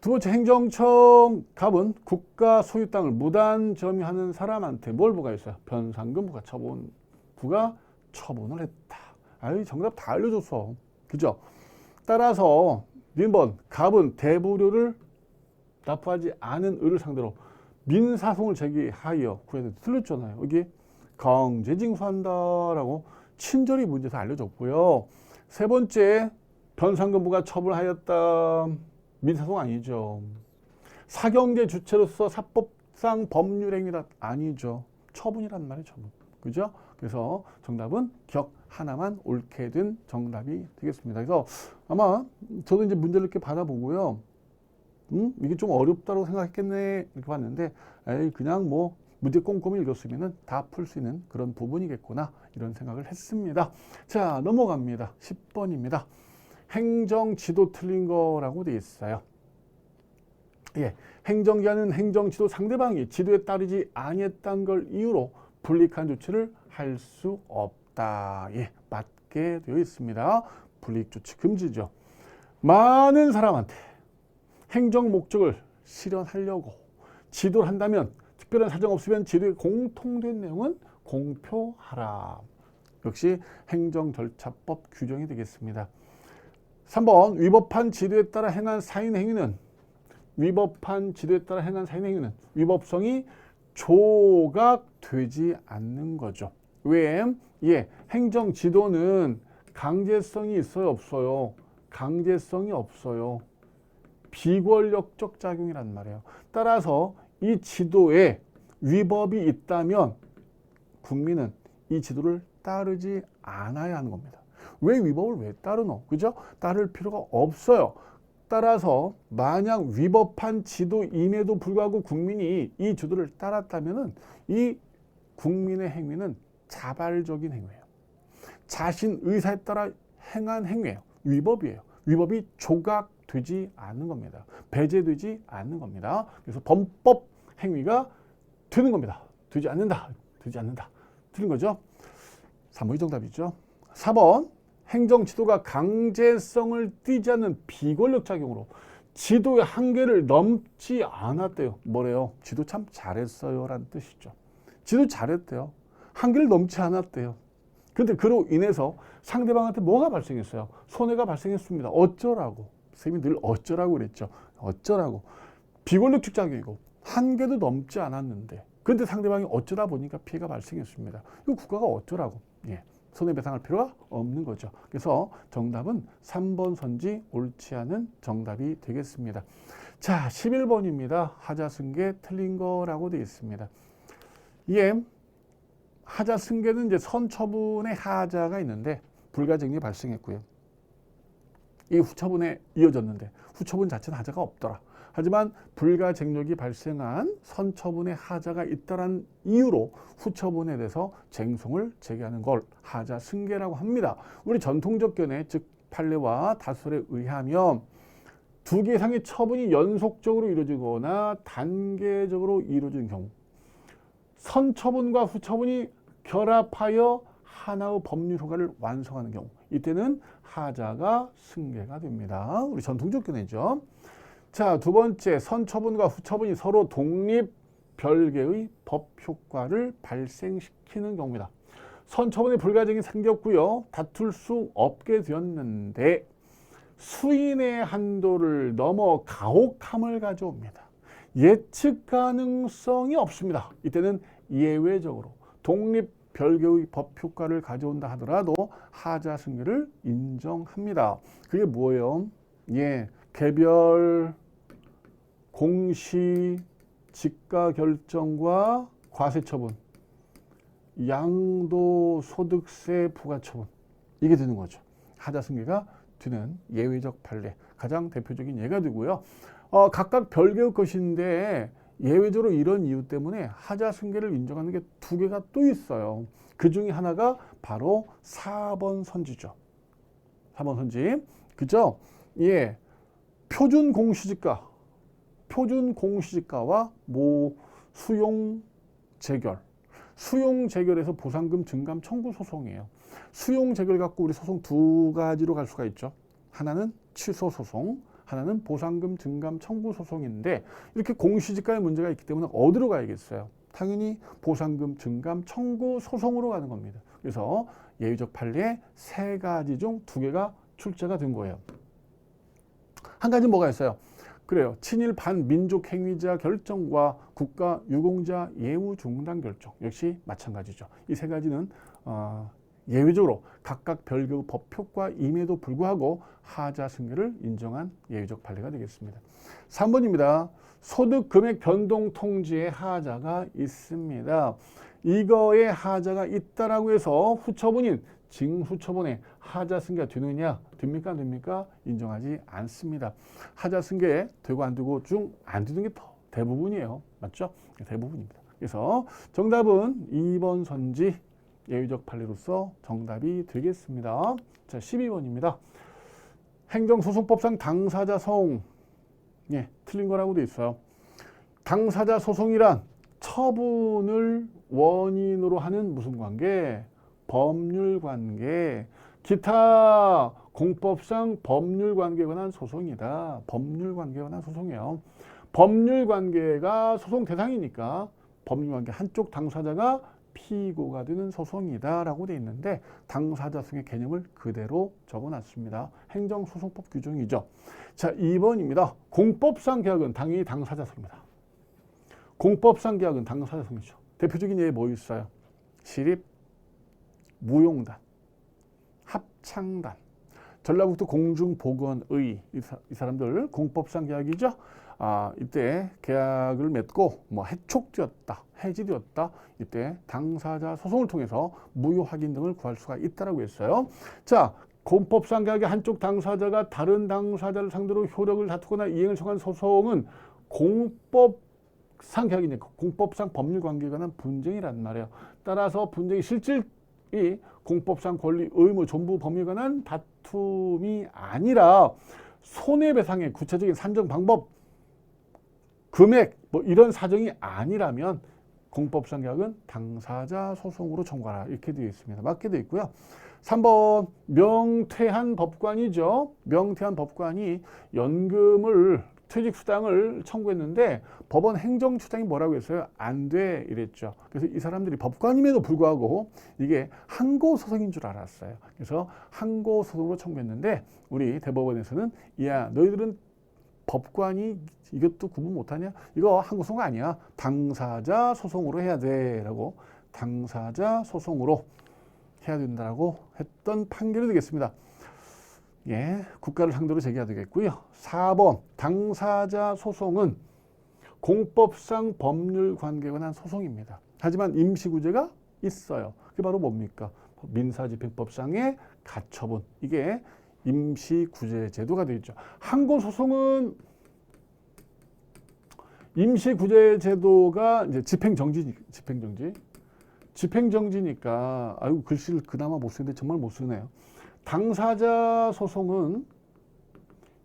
두 번째 행정청 갑은 국가 소유 땅을 무단 점유하는 사람한테 뭘 부과했어요? 변상금 부가 처분을 했다. 아유, 정답 다 알려줬어. 그죠? 따라서 번 갑은 대부료를 납부하지 않은 을을 상대로 민사소송을 제기하여 구해야 돼. 틀렸잖아요. 여기 강제징수한다라고 친절히 문제에서 알려줬고요. 세 번째 변상금부가 처분하였다. 민사소송 아니죠. 사경제 주체로서 사법상 법률행위라 아니죠. 처분이란 말이에요. 처분. 그죠? 그래서 정답은 격 하나만 옳게 된 정답이 되겠습니다. 그래서 아마 저도 이제 문제를 이렇게 받아보고요. 이게 좀 어렵다고 생각했겠네 이렇게 봤는데 에이 그냥 뭐 문제 꼼꼼히 읽었으면 다 풀 수 있는 그런 부분이겠구나 이런 생각을 했습니다. 자 넘어갑니다. 10번입니다. 행정지도 틀린 거라고 되어 있어요. 예, 행정기관은 행정지도 상대방이 지도에 따르지 아니했다는 걸 이유로 불이익한 조치를 할 수 없다. 예, 맞게 되어 있습니다. 불이익 조치 금지죠. 많은 사람한테 행정 목적을 실현하려고 지도를 한다면 특별한 사정 없으면 지도에 공통된 내용은 공표하라. 역시 행정절차법 규정이 되겠습니다. 3번 위법한 지도에 따라 행한 사인 행위는 위법성이 조각되지 않는 거죠. 왜? 예, 행정지도는 강제성이 있어요, 없어요? 강제성이 없어요. 비권력적 작용이란 말이에요. 따라서 이 지도에 위법이 있다면 국민은 이 지도를 따르지 않아야 하는 겁니다. 왜 위법을 왜 따르노? 그죠? 따를 필요가 없어요. 따라서 만약 위법한 지도임에도 불구하고 국민이 이 지도를 따랐다면 이 국민의 행위는 자발적인 행위예요. 자신 의사에 따라 행한 행위예요. 위법이에요. 위법이 조각되지 않는 겁니다. 배제되지 않는 겁니다. 그래서 범법 행위가 되는 겁니다. 되지 않는다. 틀린 거죠? 3번이 정답이죠. 4번 행정지도가 강제성을 띠지 않는 비권력 작용으로 지도의 한계를 넘지 않았대요. 뭐래요? 지도 참 잘했어요 라는 뜻이죠. 지도 잘했대요. 한계를 넘지 않았대요. 근데 그로 인해서 상대방한테 뭐가 발생했어요? 손해가 발생했습니다. 어쩌라고? 선생님이 늘 어쩌라고 그랬죠. 어쩌라고? 비권력적 작용이고 한계도 넘지 않았는데 근데 상대방이 어쩌다 보니까 피해가 발생했습니다. 이거 국가가 어쩌라고? 예. 손해배상할 필요가 없는 거죠. 그래서 정답은 3번 선지 옳지 않은 정답이 되겠습니다. 자, 11번입니다. 하자승계 틀린 거라고 되어 있습니다. 예, 하자승계는 이제 선처분의 하자가 있는데 불가증이 발생했고요. 이 후처분에 이어졌는데 후처분 자체는 하자가 없더라. 하지만 불가쟁력이 발생한 선처분의 하자가 있다는 이유로 후처분에 대해서 쟁송을 제기하는 걸 하자승계라고 합니다. 우리 전통적 견해 즉 판례와 다술에 의하면 두 개 이상의 처분이 연속적으로 이루어지거나 단계적으로 이루어지는 경우 선처분과 후처분이 결합하여 하나의 법률 효과를 완성하는 경우 이때는 하자가 승계가 됩니다. 우리 전통적 견해죠. 자, 두 번째 선처분과 후처분이 서로 독립 별개의 법 효과를 발생시키는 경우입니다. 선처분의 불가증이 생겼고요. 다툴 수 없게 되었는데 수인의 한도를 넘어 가혹함을 가져옵니다. 예측 가능성이 없습니다. 이때는 예외적으로 독립 별개의 법 효과를 가져온다 하더라도 하자 승계를 인정합니다. 그게 뭐예요? 예, 개별, 공시, 지가 결정과 과세 처분, 양도소득세 부과 처분, 이게 되는 거죠. 하자 승계가 되는 예외적 판례, 가장 대표적인 예가 되고요. 각각 별개의 것인데 예외적으로 이런 이유 때문에 하자 승계를 인정하는 게 두 개가 또 있어요. 그 중에 하나가 바로 4번 선지죠. 4번 선지. 그죠? 예. 표준 공시지가와 수용 재결. 수용 재결에서 보상금 증감 청구 소송이에요. 수용 재결 갖고 우리 소송 두 가지로 갈 수가 있죠. 하나는 취소 소송, 하나는 보상금 증감 청구 소송인데 이렇게 공시지가에 문제가 있기 때문에 어디로 가야겠어요? 당연히 보상금 증감 청구 소송으로 가는 겁니다. 그래서 예외적 판례 세 가지 중 두 개가 출제가 된 거예요. 한 가지 뭐가 있어요? 그래요. 친일 반민족 행위자 결정과 국가 유공자 예우 중단 결정 역시 마찬가지죠. 이 세 가지는 예외적으로 각각 별개의 법 효과임에도 불구하고 하자 승계를 인정한 예외적 판례가 되겠습니다. 3번입니다. 소득 금액 변동 통지에 하자가 있습니다. 이거에 하자가 있다라고 해서 후처분인 징후처분에 하자 승계가 되느냐? 됩니까? 안 됩니까? 인정하지 않습니다. 하자 승계 되고 안 되고 중 안 되는 게 더 대부분이에요. 맞죠? 대부분입니다. 그래서 정답은 2번 선지 예외적 판례로서 정답이 되겠습니다. 자, 12번입니다. 행정소송법상 당사자 성, 예, 틀린 거라고 돼 있어요. 당사자 소송이란 처분을 원인으로 하는 무슨 관계? 법률 관계. 기타 공법상 법률 관계에 관한 소송이다. 법률 관계에 관한 소송이에요. 법률 관계가 소송 대상이니까 법률 관계 한쪽 당사자가 피고가 되는 소송이다라고 돼 있는데 당사자성의 개념을 그대로 적어놨습니다. 행정소송법 규정이죠. 자, 2번입니다. 공법상 계약은 당연히 당사자성입니다. 공법상 계약은 당사자성이죠. 대표적인 예에 뭐 있어요? 시립, 무용단, 합창단, 전라북도 공중보건의 이 사람들 공법상 계약이죠. 이때 계약을 맺고 해촉되었다, 해지되었다. 이때 당사자 소송을 통해서 무효 확인 등을 구할 수가 있다라고 했어요. 자, 공법상 계약의 한쪽 당사자가 다른 당사자를 상대로 효력을 다투거나 이행을 청한 소송은 공법상 계약이니까 공법상 법률 관계에 관한 분쟁이란 말이에요. 따라서 분쟁의 실질이 공법상 권리, 의무, 존부, 법률에 관한 다툼이 아니라 손해배상의 구체적인 산정 방법, 금액 이런 사정이 아니라면 공법상 계약은 당사자 소송으로 청구하라 이렇게 되어 있습니다. 맞게 되어 있고요. 3번 명퇴한 법관이죠. 명퇴한 법관이 연금을 퇴직수당을 청구했는데 법원 행정처장이 뭐라고 했어요? 안 돼 이랬죠. 그래서 이 사람들이 법관임에도 불구하고 이게 항고소송인 줄 알았어요. 그래서 항고소송으로 청구했는데 우리 대법원에서는 야 너희들은 법관이 이것도 구분 못하냐? 이거 항고소송 아니야. 당사자 소송으로 해야 돼 라고 당사자 소송으로 해야 된다고 했던 판결이 되겠습니다. 예, 국가를 상대로 제기해야 되겠고요. 4번 당사자 소송은 공법상 법률 관계에 관한 소송입니다. 하지만 임시구제가 있어요. 그게 바로 뭡니까? 민사집행법상의 가처분. 이게 임시구제 제도가 되어 있죠. 항고소송은 임시구제 제도가 이제 집행정지니까 아이고 글씨를 그나마 못 쓰는데 정말 못 쓰네요. 당사자 소송은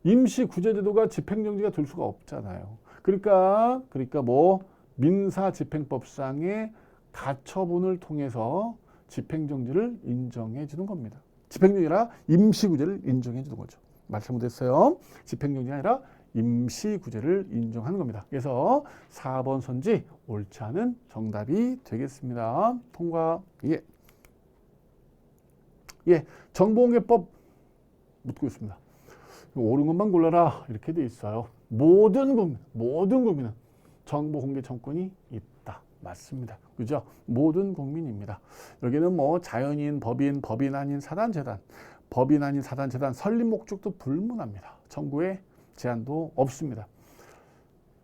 임시구제제도가 집행정지가 될 수가 없잖아요. 그러니까 민사집행법상의 가처분을 통해서 집행정지를 인정해 주는 겁니다. 집행정지가 아니라 임시구제를 인정해 주는 거죠. 말씀 못했어요. 집행정지가 아니라 임시구제를 인정하는 겁니다. 그래서 4번 선지 옳지 않은 정답이 되겠습니다. 통과. 예. 예. 정보공개법 묻고 있습니다. 옳은 것만 골라라 이렇게 돼 있어요. 모든 국민은 정보공개 청구권이 있다. 맞습니다. 그죠? 모든 국민입니다. 여기는 뭐 자연인, 법인 아닌 사단재단, 법인 아닌 사단재단 설립 목적도 불문합니다. 청구에 제한도 없습니다.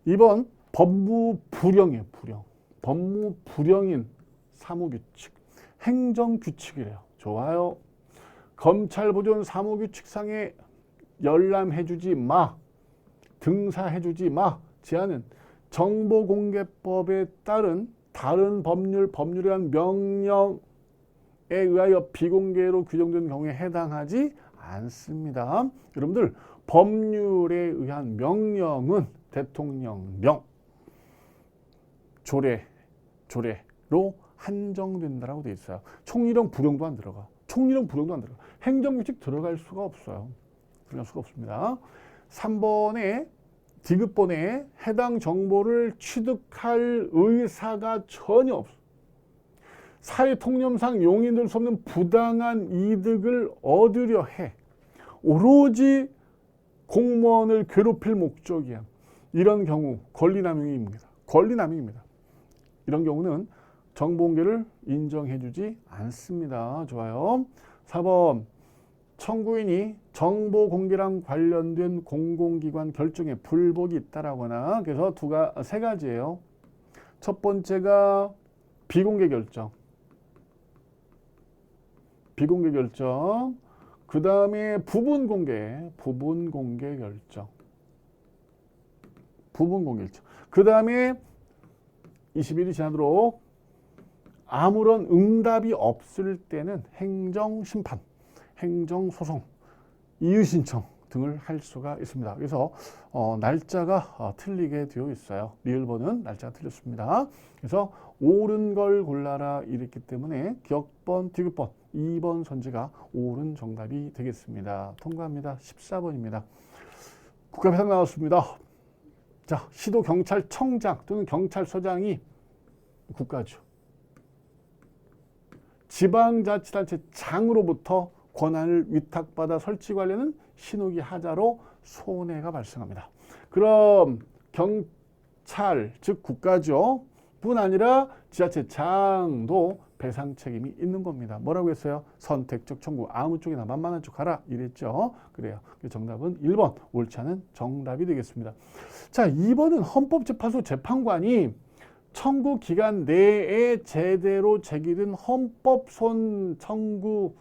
2번 법무불령이에요. 법무불령인 사무규칙, 행정규칙이래요. 좋아요. 검찰보존 사무규칙상에 열람해주지 마, 등사해주지 마 제한은 정보공개법에 따른 다른 법률에 의한 명령에 의하여 비공개로 규정된 경우에 해당하지 않습니다. 여러분들 법률에 의한 명령은 대통령령, 조례로 한정된다라고 되어 있어요. 총리령, 부령도 안 들어가. 행정규칙 들어갈 수가 없어요. 들어갈 수가 없습니다. 3번에 디귿번에 해당 정보를 취득할 의사가 전혀 없어. 사회통념상 용인될 수 없는 부당한 이득을 얻으려 해. 오로지 공무원을 괴롭힐 목적이야. 이런 경우 권리남용입니다. 이런 경우는 정보공개를 인정해주지 않습니다. 좋아요. 4번 청구인이 정보공개랑 관련된 공공기관 결정에 불복이 있다라거나 그래서 세 가지예요. 첫 번째가 비공개 결정. 그 다음에 부분 공개 결정. 그 다음에 20일이 지나도록 아무런 응답이 없을 때는 행정심판, 행정소송, 이의신청 등을 할 수가 있습니다. 그래서 날짜가 틀리게 되어 있어요. 리을번은 날짜가 틀렸습니다. 그래서 옳은 걸 골라라 이랬기 때문에 기억번, 디귿번, 2번 선지가 옳은 정답이 되겠습니다. 통과합니다. 14번입니다. 국가배상 나왔습니다. 자, 시도경찰청장 또는 경찰서장이 국가죠. 지방자치단체 장으로부터 권한을 위탁받아 설치 관련은 신호기 하자로 손해가 발생합니다. 그럼 경찰, 즉 국가죠. 뿐 아니라 지자체장도 배상 책임이 있는 겁니다. 뭐라고 했어요? 선택적 청구. 아무 쪽이나 만만한 쪽 가라 이랬죠. 그래요. 정답은 1번 옳지 않은 정답이 되겠습니다. 자, 2번은 헌법재판소 재판관이 청구 기간 내에 제대로 제기된 헌법손 청구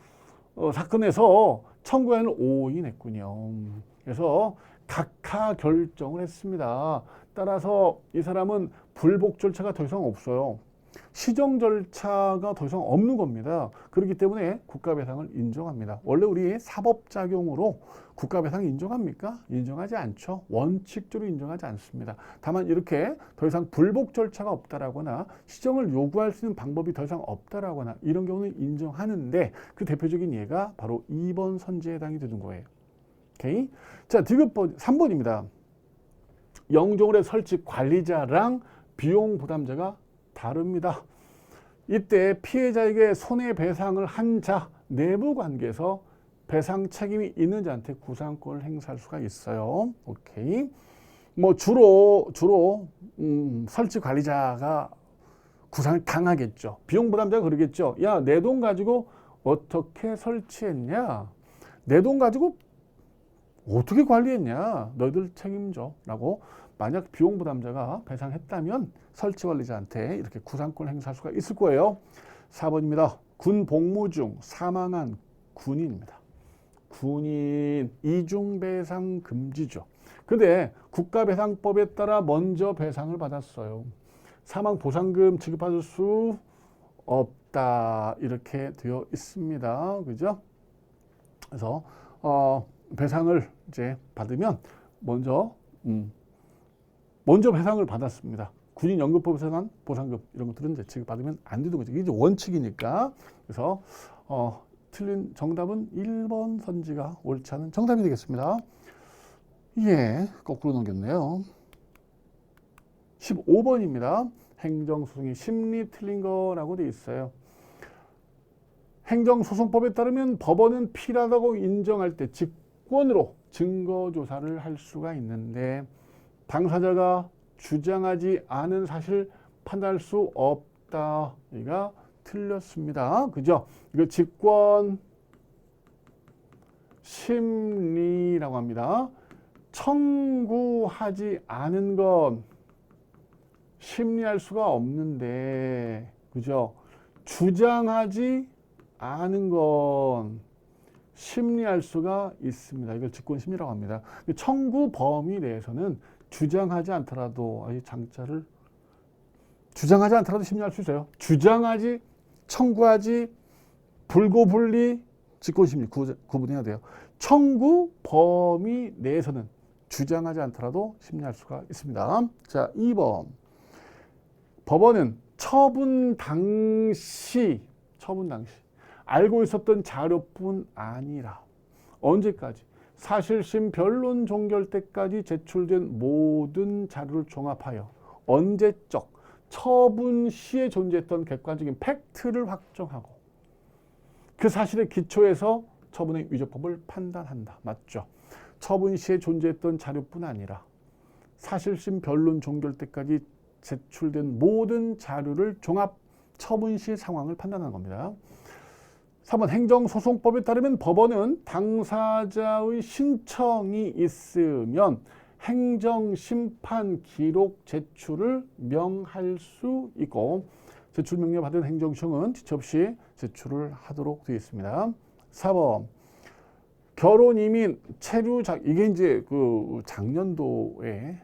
사건에서 청구인을 오인했군요. 그래서 각하 결정을 했습니다. 따라서 이 사람은 불복 절차가 더 이상 없어요. 시정 절차가 더 이상 없는 겁니다. 그렇기 때문에 국가배상을 인정합니다. 원래 우리 사법작용으로 국가배상 인정합니까? 인정하지 않죠. 원칙적으로 인정하지 않습니다. 다만 이렇게 더 이상 불복 절차가 없다라거나 시정을 요구할 수 있는 방법이 더 이상 없다라거나 이런 경우는 인정하는데 그 대표적인 예가 바로 2번 선지에 해당이 되는 거예요. 오케이? 자, 디귿번 3번입니다. 영종을의 설치 관리자랑 비용 부담자가 다릅니다. 이때 피해자에게 손해배상을 한 자 내부 관계에서 배상 책임이 있는 자한테 구상권을 행사할 수가 있어요. 오케이. 뭐 주로 설치 관리자가 구상을 당하겠죠. 비용 부담자가 그러겠죠. 야, 내 돈 가지고 어떻게 설치했냐? 내 돈 가지고 어떻게 관리했냐? 너희들 책임져. 라고 만약 비용 부담자가 배상했다면 설치 관리자한테 이렇게 구상권을 행사할 수가 있을 거예요. 4번입니다. 군 복무 중 사망한 군인입니다. 군인 이중배상 금지죠. 근데 국가배상법에 따라 먼저 배상을 받았어요. 사망보상금 지급받을 수 없다 이렇게 되어 있습니다. 그죠? 그래서 배상을 이제 받으면 먼저 배상을 받았습니다. 군인 연금법에서 난 보상금 이런 것들은 이제 지급받으면 안 되는 거죠. 이게 이제 원칙이니까. 그래서 틀린 정답은 1번 선지가 옳지 않은 정답이 되겠습니다. 예, 거꾸로 넘겼네요. 15번입니다. 행정소송의 심리 틀린 거라고 되어 있어요. 행정소송법에 따르면 법원은 필요하다고 인정할 때 직권으로 증거조사를 할 수가 있는데 당사자가 주장하지 않은 사실을 판단할 수 없다. 이가 틀렸습니다. 그죠? 이거 직권 심리라고 합니다. 청구하지 않은 건 심리할 수가 없는데, 그죠? 주장하지 않은 건 심리할 수가 있습니다. 이걸 직권 심리라고 합니다. 청구 범위 내에서는 주장하지 않더라도 이 장자를 주장하지 않더라도 심리할 수 있어요. 주장하지, 청구하지, 불고불리, 직권심리 구분해야 돼요. 청구 범위 내에서는 주장하지 않더라도 심리할 수가 있습니다. 자, 2번. 법원은 처분 당시 알고 있었던 자료뿐 아니라 언제까지? 사실심 변론 종결 때까지 제출된 모든 자료를 종합하여 언제적 처분 시에 존재했던 객관적인 팩트를 확정하고 그 사실에 기초해서 처분의 위조법을 판단한다. 맞죠? 처분 시에 존재했던 자료뿐 아니라 사실심 변론 종결 때까지 제출된 모든 자료를 종합 처분 시 상황을 판단하는 겁니다. 3번 행정소송법에 따르면 법원은 당사자의 신청이 있으면 행정심판 기록 제출을 명할 수 있고 제출 명령 받은 행정청은 지체 없이 제출을 하도록 되어 있습니다. 4번 결혼 이민 체류자 이게 이제 그 작년도에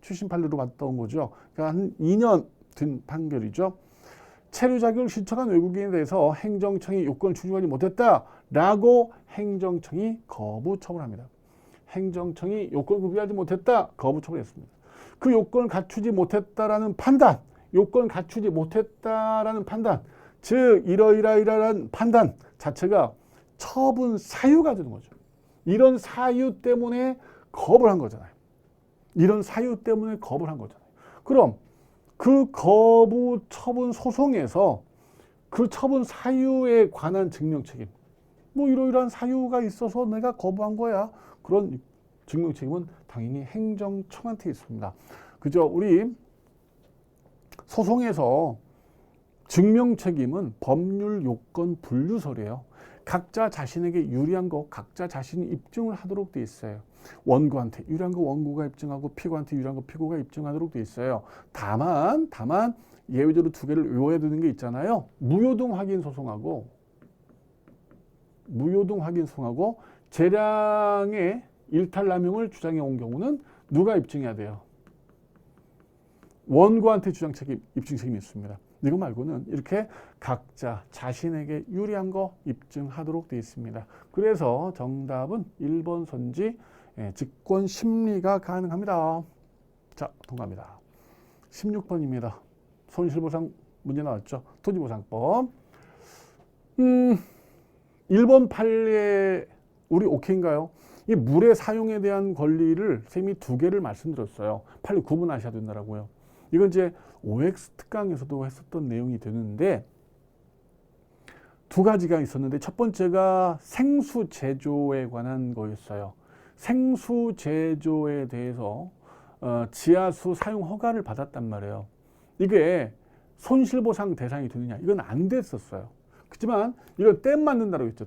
출신 판례로 봤던 거죠. 그러니까 한 2년 된 판결이죠. 체류 자격을 신청한 외국인에 대해서 행정청이 요건을 충족하지 못했다라고 행정청이 거부 처분합니다. 행정청이 요건을 구비하지 못했다 거부 처분했습니다. 그 요건을 갖추지 못했다라는 판단, 요건을 갖추지 못했다라는 판단, 즉 이러이러이러한 판단 자체가 처분 사유가 되는 거죠. 이런 사유 때문에 거부를 한 거잖아요. 이런 사유 때문에 거부를 한 거잖아요. 그럼 그 거부 처분 소송에서 그 처분 사유에 관한 증명 책임, 뭐 이러이러한 사유가 있어서 내가 거부한 거야. 그런 증명 책임은 당연히 행정청한테 있습니다. 그죠? 우리 소송에서 증명 책임은 법률 요건 분류설이에요. 각자 자신에게 유리한 거 각자 자신이 입증을 하도록 돼 있어요. 원고한테 유리한 거 원고가 입증하고 피고한테 유리한 거 피고가 입증하도록 돼 있어요. 다만 예외적으로 두 개를 외워야 되는 게 있잖아요. 무효동 확인 소송하고 재량의 일탈남용을 주장해 온 경우는 누가 입증해야 돼요? 원고한테 입증 책임이 있습니다. 이거 말고는 이렇게 각자 자신에게 유리한 거 입증하도록 되어 있습니다. 그래서 정답은 1번 선지 직권 심리가 가능합니다. 자, 통과합니다. 16번입니다. 손실보상 문제 나왔죠. 토지보상법. 1번 판례 우리 오케이인가요? 이 물의 사용에 대한 권리를 쌤이 두 개를 말씀드렸어요. 판례 구분하셔야 된다고요. 이건 이제 OX 특강에서도 했었던 내용이 되는데 두 가지가 있었는데 첫 번째가 생수 제조에 관한 거였어요. 생수 제조에 대해서 지하수 사용 허가를 받았단 말이에요. 이게 손실보상 대상이 되느냐? 이건 안 됐었어요. 그렇지만 이건 댐 만든다고 했죠.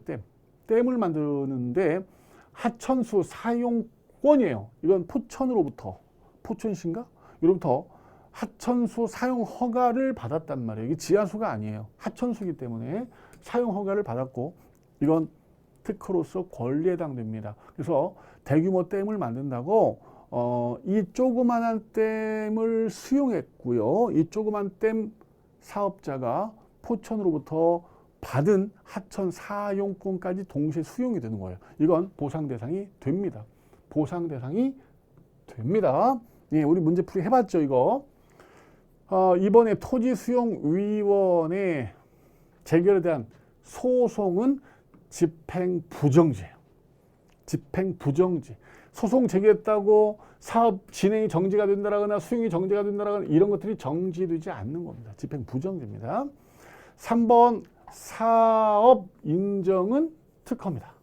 댐을 만드는데 하천수 사용권이에요. 이건 포천시인가? 이로부터 하천수 사용 허가를 받았단 말이에요. 이게 지하수가 아니에요. 하천수이기 때문에 사용 허가를 받았고 이건 특허로서 권리에 해당됩니다. 그래서 대규모 댐을 만든다고 이 조그만한 댐을 수용했고요. 이 조그만 댐 사업자가 포천으로부터 받은 하천 사용권까지 동시에 수용이 되는 거예요. 이건 보상 대상이 됩니다. 보상 대상이 됩니다. 예, 우리 문제풀이 해봤죠, 이거. 이번에 토지수용위원회 재결에 대한 소송은 집행부정지예요. 집행부정지. 소송 제기했다고 사업 진행이 정지가 된다거나 수용이 정지가 된다거나 이런 것들이 정지되지 않는 겁니다. 집행 부정지입니다. 3번 사업 인정은 특허입니다.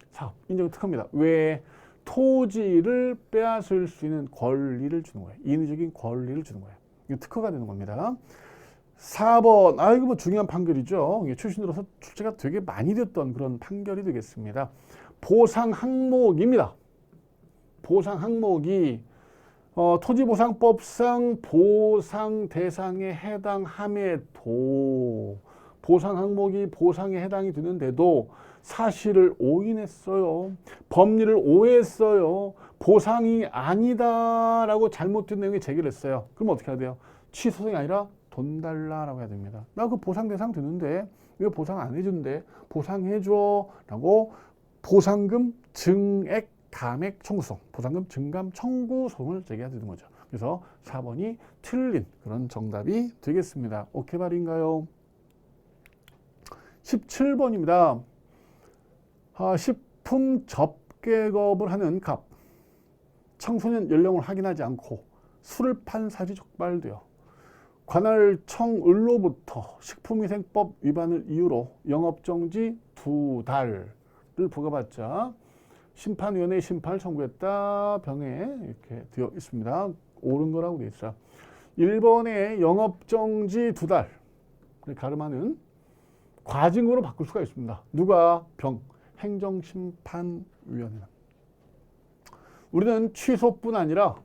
사업 인정은 특허입니다. 왜? 토지를 빼앗을 수 있는 권리를 주는 거예요. 인위적인 권리를 주는 거예요. 이거 특허가 되는 겁니다. 4번, 이거 뭐 중요한 판결이죠. 이게 출신 들어서 출제가 되게 많이 됐던 그런 판결이 되겠습니다. 보상 항목입니다. 보상 항목이 토지보상법상 보상 대상에 해당함에도 보상 항목이 보상에 해당이 되는데도 사실을 오인했어요. 법리를 오해했어요. 보상이 아니다라고 잘못된 내용이 제기했어요. 그럼 어떻게 해야 돼요? 취소송이 아니라 돈 달라라고 해야 됩니다. 나 그 보상 대상 되는데 왜 보상 안 해준대? 보상해줘 라고 보상금 증액 감액 청구송, 보상금 증감 청구송을 제기해야 되는 거죠. 그래서 4번이 틀린 그런 정답이 되겠습니다. 오케이 말인가요? 17번입니다. 식품 접객업을 하는 갑. 청소년 연령을 확인하지 않고 술을 판 사실이 적발되어 관할청으로부터 식품위생법 위반을 이유로 영업정지 2달을 부과받자 심판위원회에 심판을 청구했다. 병에 이렇게 되어 있습니다. 옳은 거라고 되어 있어요. 1번에 영업정지 2달 가름하는 과징으로 바꿀 수가 있습니다. 누가? 병. 행정심판위원회는. 우리는 취소뿐 아니라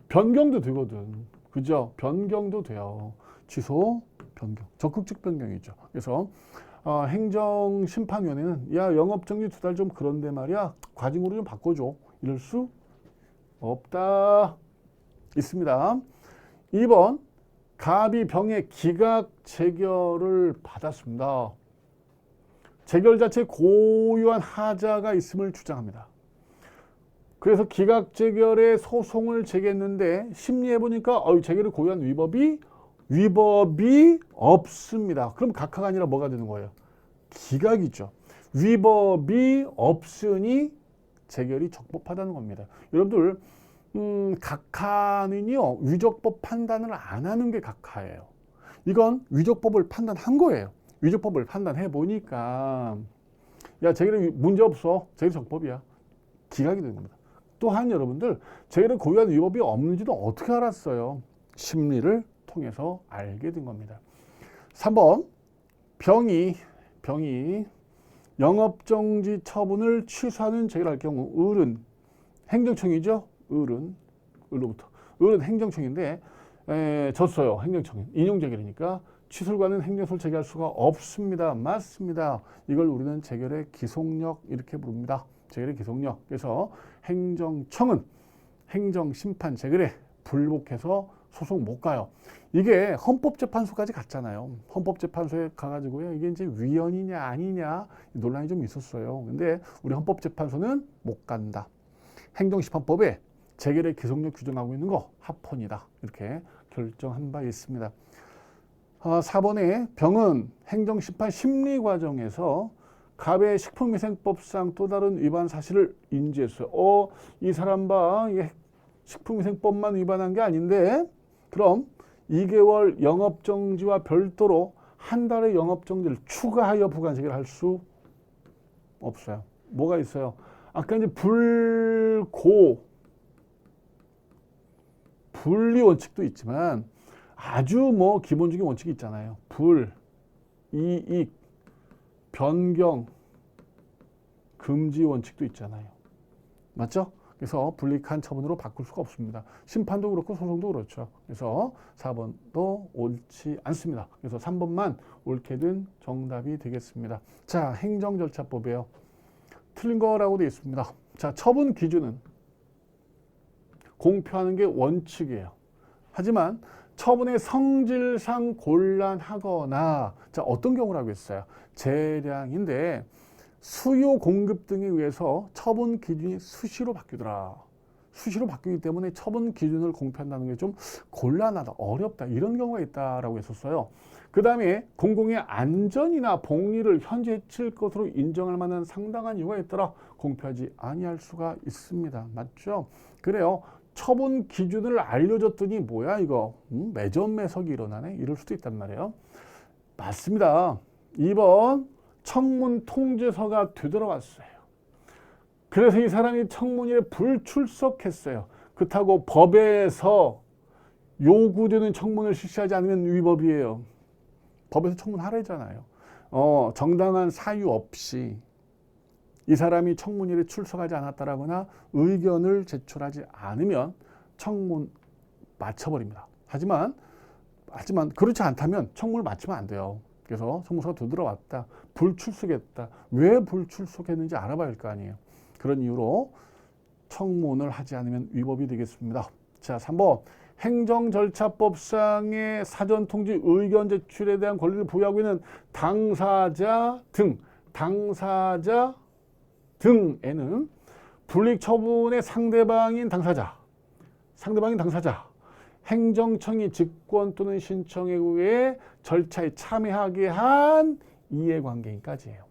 변경도 되거든. 그죠? 변경도 돼요. 취소, 변경. 적극적 변경이죠. 그래서 행정심판위원회는 야 영업정지 2달 좀 그런데 말이야. 과징으로 좀 바꿔줘. 이럴 수 없다. 있습니다. 2번 갑이 병의 기각 재결을 받았습니다. 재결 자체에 고유한 하자가 있음을 주장합니다. 그래서 기각 재결의 소송을 제기했는데 심리해 보니까 재결의 고유한 위법이 없습니다. 그럼 각하가 아니라 뭐가 되는 거예요? 기각이죠. 위법이 없으니 재결이 적법하다는 겁니다. 여러분들 각하는요 위적법 판단을 안 하는 게 각하예요. 이건 위적법을 판단한 거예요. 위적법을 판단해 보니까 야 재결이 문제 없어. 재결이 적법이야. 기각이 되는 겁니다. 또한 여러분들 재결의 고유한 위법이 없는지도 어떻게 알았어요? 심리를 통해서 알게 된 겁니다. 3번 병이 영업정지 처분을 취소하는 재결할 경우 을은 행정청이죠. 을은 행정청인데 졌어요. 행정청이 인용재결이니까 취소를 행정소를 제기할 수가 없습니다. 맞습니다. 이걸 우리는 재결의 기속력 이렇게 부릅니다. 재결의 기속력. 그래서 행정청은 행정심판 재결에 불복해서 소송 못 가요. 이게 헌법재판소까지 갔잖아요. 헌법재판소에 가가지고요. 이게 이제 위헌이냐 아니냐 논란이 좀 있었어요. 근데 우리 헌법재판소는 못 간다. 행정심판법에 재결의 기속력 규정하고 있는 거 합헌이다. 이렇게 결정한 바 있습니다. 4번에 병은 행정심판 심리 과정에서 갑의 식품위생법상 또 다른 위반 사실을 인지했어요. 이 사람 봐. 이게 식품위생법만 위반한 게 아닌데 그럼 2개월 영업정지와 별도로 한 달의 영업정지를 추가하여 부관재결을 할 수 없어요. 뭐가 있어요? 아까 이제 분리 원칙도 있지만 아주 뭐 기본적인 원칙이 있잖아요. 이익, 변경, 금지 원칙도 있잖아요. 맞죠? 그래서 불이익한 처분으로 바꿀 수가 없습니다. 심판도 그렇고 소송도 그렇죠. 그래서 4번도 옳지 않습니다. 그래서 3번만 옳게 된 정답이 되겠습니다. 자, 행정절차법이에요. 틀린 거라고 되어 있습니다. 자, 처분 기준은 공표하는 게 원칙이에요. 하지만 처분의 성질상 곤란하거나 자 어떤 경우라고 했어요? 재량인데 수요 공급 등에 의해서 처분 기준이 수시로 바뀌더라. 수시로 바뀌기 때문에 처분 기준을 공표한다는 게 좀 곤란하다, 어렵다 이런 경우가 있다라고 했었어요. 그 다음에 공공의 안전이나 복리를 현재 해칠 것으로 인정할 만한 상당한 이유가 있더라. 공표하지 아니할 수가 있습니다. 맞죠? 그래요. 처분 기준을 알려줬더니 뭐야 이거 매점매석이 일어나네 이럴 수도 있단 말이에요. 맞습니다. 2번 청문 통지서가 되돌아왔어요. 그래서 이 사람이 청문회에 불출석했어요. 그렇다고 법에서 요구되는 청문을 실시하지 않으면 위법이에요. 법에서 청문하라잖아요. 정당한 사유 없이 이 사람이 청문회에 출석하지 않았다라거나 의견을 제출하지 않으면 청문 마쳐버립니다. 하지만 그렇지 않다면 청문을 마치면 안 돼요. 그래서 청문서가 되돌아왔다. 불출석했다. 왜 불출석했는지 알아봐야 할 거 아니에요. 그런 이유로 청문을 하지 않으면 위법이 되겠습니다. 자, 3번. 행정절차법상의 사전통지 의견 제출에 대한 권리를 부여하고 있는 당사자 등에는 불이익처분의 상대방인 당사자, 행정청이 직권 또는 신청에 의해 절차에 참여하게 한 이해관계인까지예요.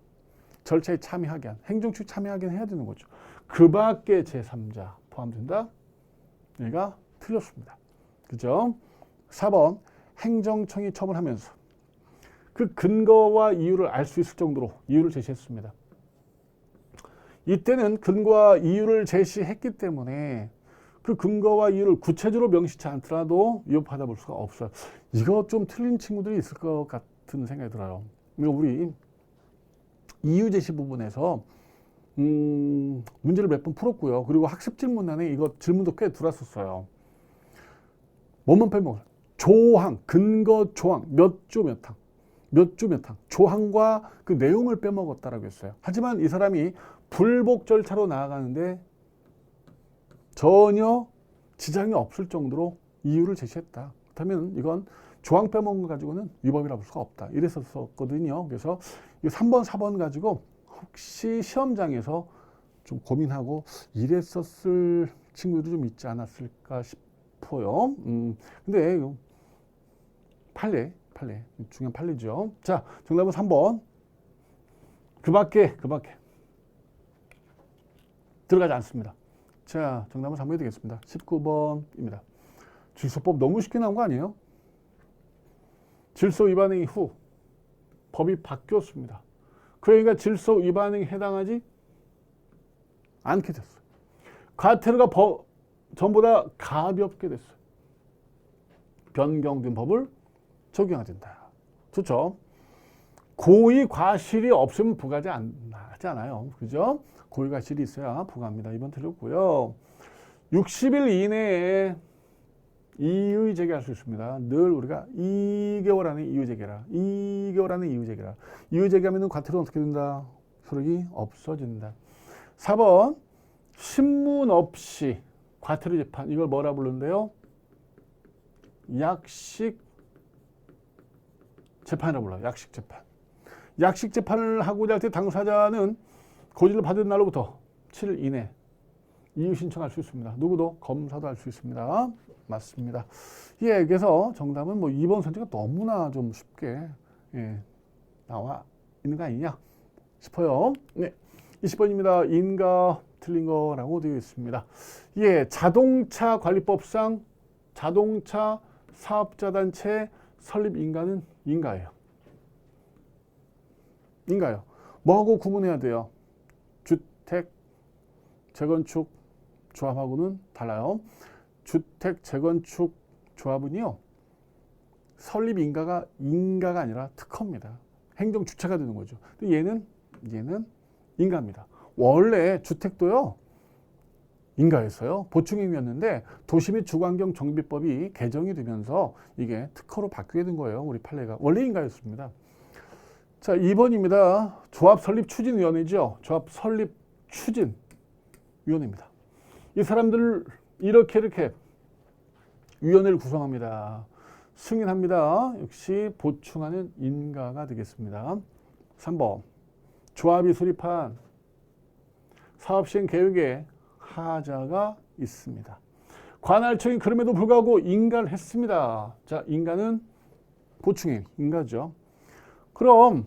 절차에 참여하게 한, 행정축 참여하게 해야 되는 거죠. 그 밖에 제3자 포함된다? 얘가 틀렸습니다. 그죠? 4번 행정청이 처분하면서 그 근거와 이유를 알 수 있을 정도로 이유를 제시했습니다. 이때는 근거와 이유를 제시했기 때문에 그 근거와 이유를 구체적으로 명시치 않더라도 위법하다 볼 수가 없어요. 이거 좀 틀린 친구들이 있을 것 같은 생각이 들어요. 우리 이유 제시 부분에서 문제를 몇 번 풀었고요. 그리고 학습 질문란에 이거 질문도 꽤 들어왔었어요. 뭐만 빼먹어요. 조항, 근거 조항, 몇 조 몇 항, 조항과 그 내용을 빼먹었다라고 했어요. 하지만 이 사람이 불복 절차로 나아가는데 전혀 지장이 없을 정도로 이유를 제시했다. 그렇다면 이건 조항 빼먹은 거 가지고는 위법이라고 볼 수가 없다. 이랬었거든요. 그래서 이 3번, 4번 가지고 혹시 시험장에서 좀 고민하고 이랬었을 친구들이 좀 있지 않았을까 싶어요. 근데 판례 중요한 판례죠. 자, 정답은 3번. 그 밖에 들어가지 않습니다. 자, 정답은 3번이 되겠습니다. 19번입니다. 질서법 너무 쉽게 나온 거 아니에요? 질서 위반행위 후 법이 바뀌었습니다. 그러니까 질서 위반행위에 해당하지 않게 됐어요. 과태료가 전보다 가볍게 됐어요. 변경된 법을 적용해야 된다. 좋죠? 고의 과실이 없으면 부과하지 않아요. 그죠? 고의 과실이 있어야 부과합니다. 2번 틀렸고요. 60일 이내에 이의 제기할 수 있습니다. 늘 우리가 2개월 안에 이의 제기라. 2개월 안에 이의 제기라. 이의 제기하면 과태료는 어떻게 된다? 효력이 없어진다. 4번 신문 없이 과태료 재판. 이걸 뭐라 부르는데요? 약식 재판이라고 불러요. 약식 재판. 약식 재판을 하고자 할 때 당사자는 고지를 받은 날로부터 7일 이내 이의 신청할 수 있습니다. 누구도 검사도 할 수 있습니다. 맞습니다. 예, 그래서 정답은 뭐 2번 선택가 너무나 좀 쉽게 나와 있는 거 아니냐 싶어요. 네, 20번입니다. 인가 틀린 거라고 되어 있습니다. 예, 자동차 관리법상 자동차 사업자단체 설립 인가는 인가예요. 인가요. 뭐하고 구분해야 돼요? 주택, 재건축 조합하고는 달라요. 주택, 재건축 조합은요. 설립 인가가 아니라 특허입니다. 행정 주체가 되는 거죠. 근데 얘는 인가입니다. 원래 주택도요. 인가였어요. 보충행위였는데 도시 및 주거환경 정비법이 개정이 되면서 이게 특허로 바뀌게 된 거예요. 우리 판례가. 원래 인가였습니다. 자, 2번입니다. 조합 설립 추진위원회죠. 조합 설립 추진위원회입니다. 이 사람들을 이렇게 위원회를 구성합니다. 승인합니다. 역시 보충하는 인가가 되겠습니다. 3번 조합이 수립한 사업시행 계획에 하자가 있습니다. 관할청이 그럼에도 불구하고 인가를 했습니다. 자, 인가는 보충행 인가죠. 그럼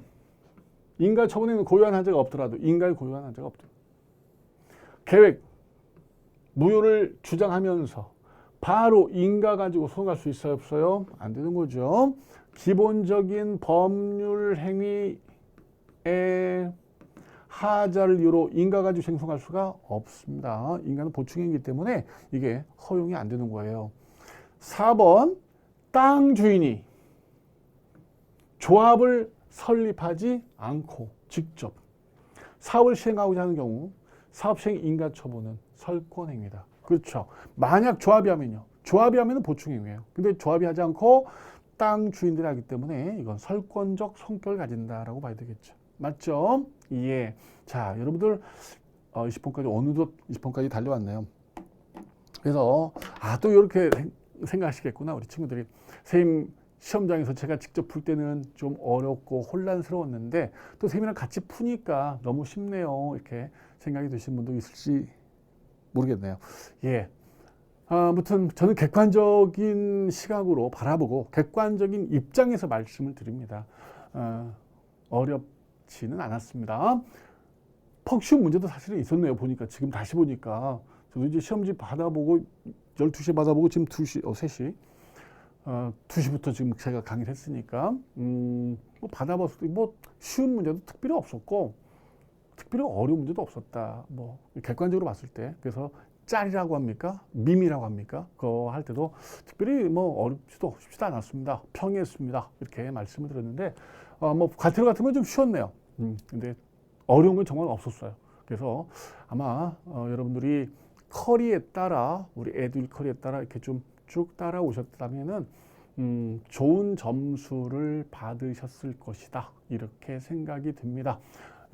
인가 처분에는 고유한 한자가 없더라도 인가에 고유한 한자가 없죠. 계획, 무효를 주장하면서 바로 인가 가지고 소송할 수 있어요, 없어요? 안 되는 거죠. 기본적인 법률 행위에 하자를 이유로 인가 가지고 쟁송할 수가 없습니다. 인가는 보충행위이기 때문에 이게 허용이 안 되는 거예요. 4번, 땅 주인이 조합을 설립하지 않고 직접 사업을 시행하고자 하는 경우 사업 시행 인가 처분은 설권행위다. 그렇죠. 만약 조합이 하면요. 조합이 하면 보충행위예요. 근데 조합이 하지 않고 땅 주인들이 하기 때문에 이건 설권적 성격을 가진다라고 봐야 되겠죠. 맞죠? 예. 자, 여러분들 20번까지 어느덧 20번까지 달려왔네요. 그래서 또 이렇게 생각하시겠구나. 우리 친구들이. 선생님 시험장에서 제가 직접 풀 때는 좀 어렵고 혼란스러웠는데 또 선생님이랑 같이 푸니까 너무 쉽네요. 이렇게 생각이 드시는 분도 있을지 모르겠네요. 예. 아무튼 저는 객관적인 시각으로 바라보고 객관적인 입장에서 말씀을 드립니다. 어렵지는 않았습니다. 퍽 쉬운 문제도 사실은 있었네요. 보니까 지금 다시 보니까 저도 이제 시험지 받아보고 12시에 받아보고 지금 3시 2시부터 지금 제가 강의를 했으니까 뭐 받아봤을 때 뭐 쉬운 문제도 특별히 없었고 특별히 어려운 문제도 없었다. 뭐 객관적으로 봤을 때. 그래서 짤이라고 합니까? 밈이라고 합니까? 그거 할 때도 특별히 뭐 어렵지도 쉽지도 않았습니다. 평이했습니다. 이렇게 말씀을 드렸는데 뭐 과태료 같은 건 좀 쉬웠네요. 근데 어려운 건 정말 없었어요. 그래서 아마 여러분들이 커리에 따라 우리 에듀윌 커리에 따라 이렇게 좀 쭉 따라오셨다면은 좋은 점수를 받으셨을 것이다. 이렇게 생각이 듭니다.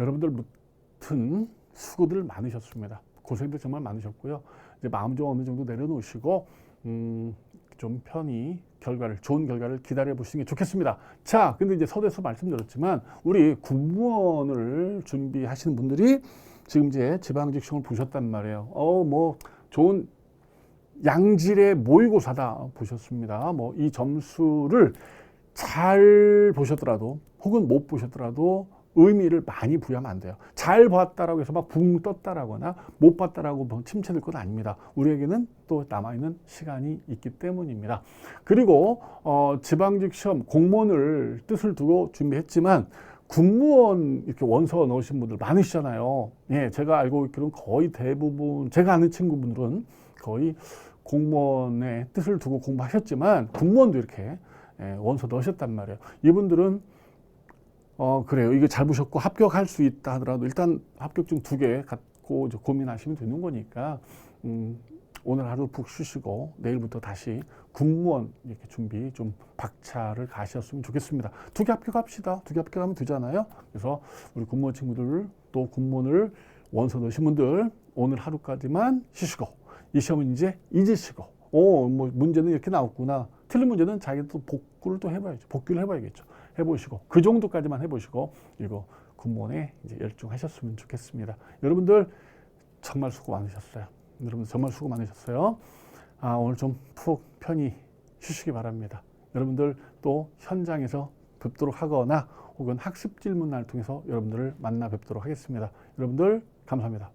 여러분들 무튼 수고들 많으셨습니다. 고생들 정말 많으셨고요. 이제 마음 좀 어느 정도 내려놓으시고 좀 편히 좋은 결과를 기다려 보시는 게 좋겠습니다. 자, 근데 이제 서두에서 말씀드렸지만 우리 공무원을 준비하시는 분들이 지금 이제 지방직 시험을 보셨단 말이에요. 뭐 좋은 양질의 모의고사다 보셨습니다. 뭐 이 점수를 잘 보셨더라도 혹은 못 보셨더라도 의미를 많이 부여하면 안 돼요. 잘 봤다라고 해서 막 붕 떴다라거나 못 봤다라고 뭐 침체될 건 아닙니다. 우리에게는 또 남아있는 시간이 있기 때문입니다. 그리고 지방직 시험 공무원을 뜻을 두고 준비했지만 군무원 이렇게 원서 넣으신 분들 많으시잖아요. 예, 제가 알고 있기로는 거의 대부분 제가 아는 친구분들은 거의 공무원의 뜻을 두고 공부하셨지만 군무원도 이렇게 원서 넣으셨단 말이에요. 이분들은 그래요. 이게 잘 보셨고 합격할 수 있다 하더라도 일단 합격증 2개 갖고 이제 고민하시면 되는 거니까 오늘 하루 푹 쉬시고 내일부터 다시 군무원 이렇게 준비 좀 박차를 가셨으면 좋겠습니다. 2개 합격합시다. 2개 합격하면 되잖아요. 그래서 우리 군무원 친구들 또 군무원을 원서 넣으신 분들 오늘 하루까지만 쉬시고 이 시험은 이제 잊으시고 뭐 문제는 이렇게 나왔구나. 틀린 문제는 자기가 또 복구를 또 해봐야죠. 복귀를 해봐야겠죠. 해보시고 그 정도까지만 해보시고 이거 군무원에 이제 열중하셨으면 좋겠습니다. 여러분들 정말 수고 많으셨어요. 여러분들 정말 수고 많으셨어요. 오늘 좀 푹 편히 쉬시기 바랍니다. 여러분들 또 현장에서 뵙도록 하거나 혹은 학습 질문을 통해서 여러분들을 만나 뵙도록 하겠습니다. 여러분들 감사합니다.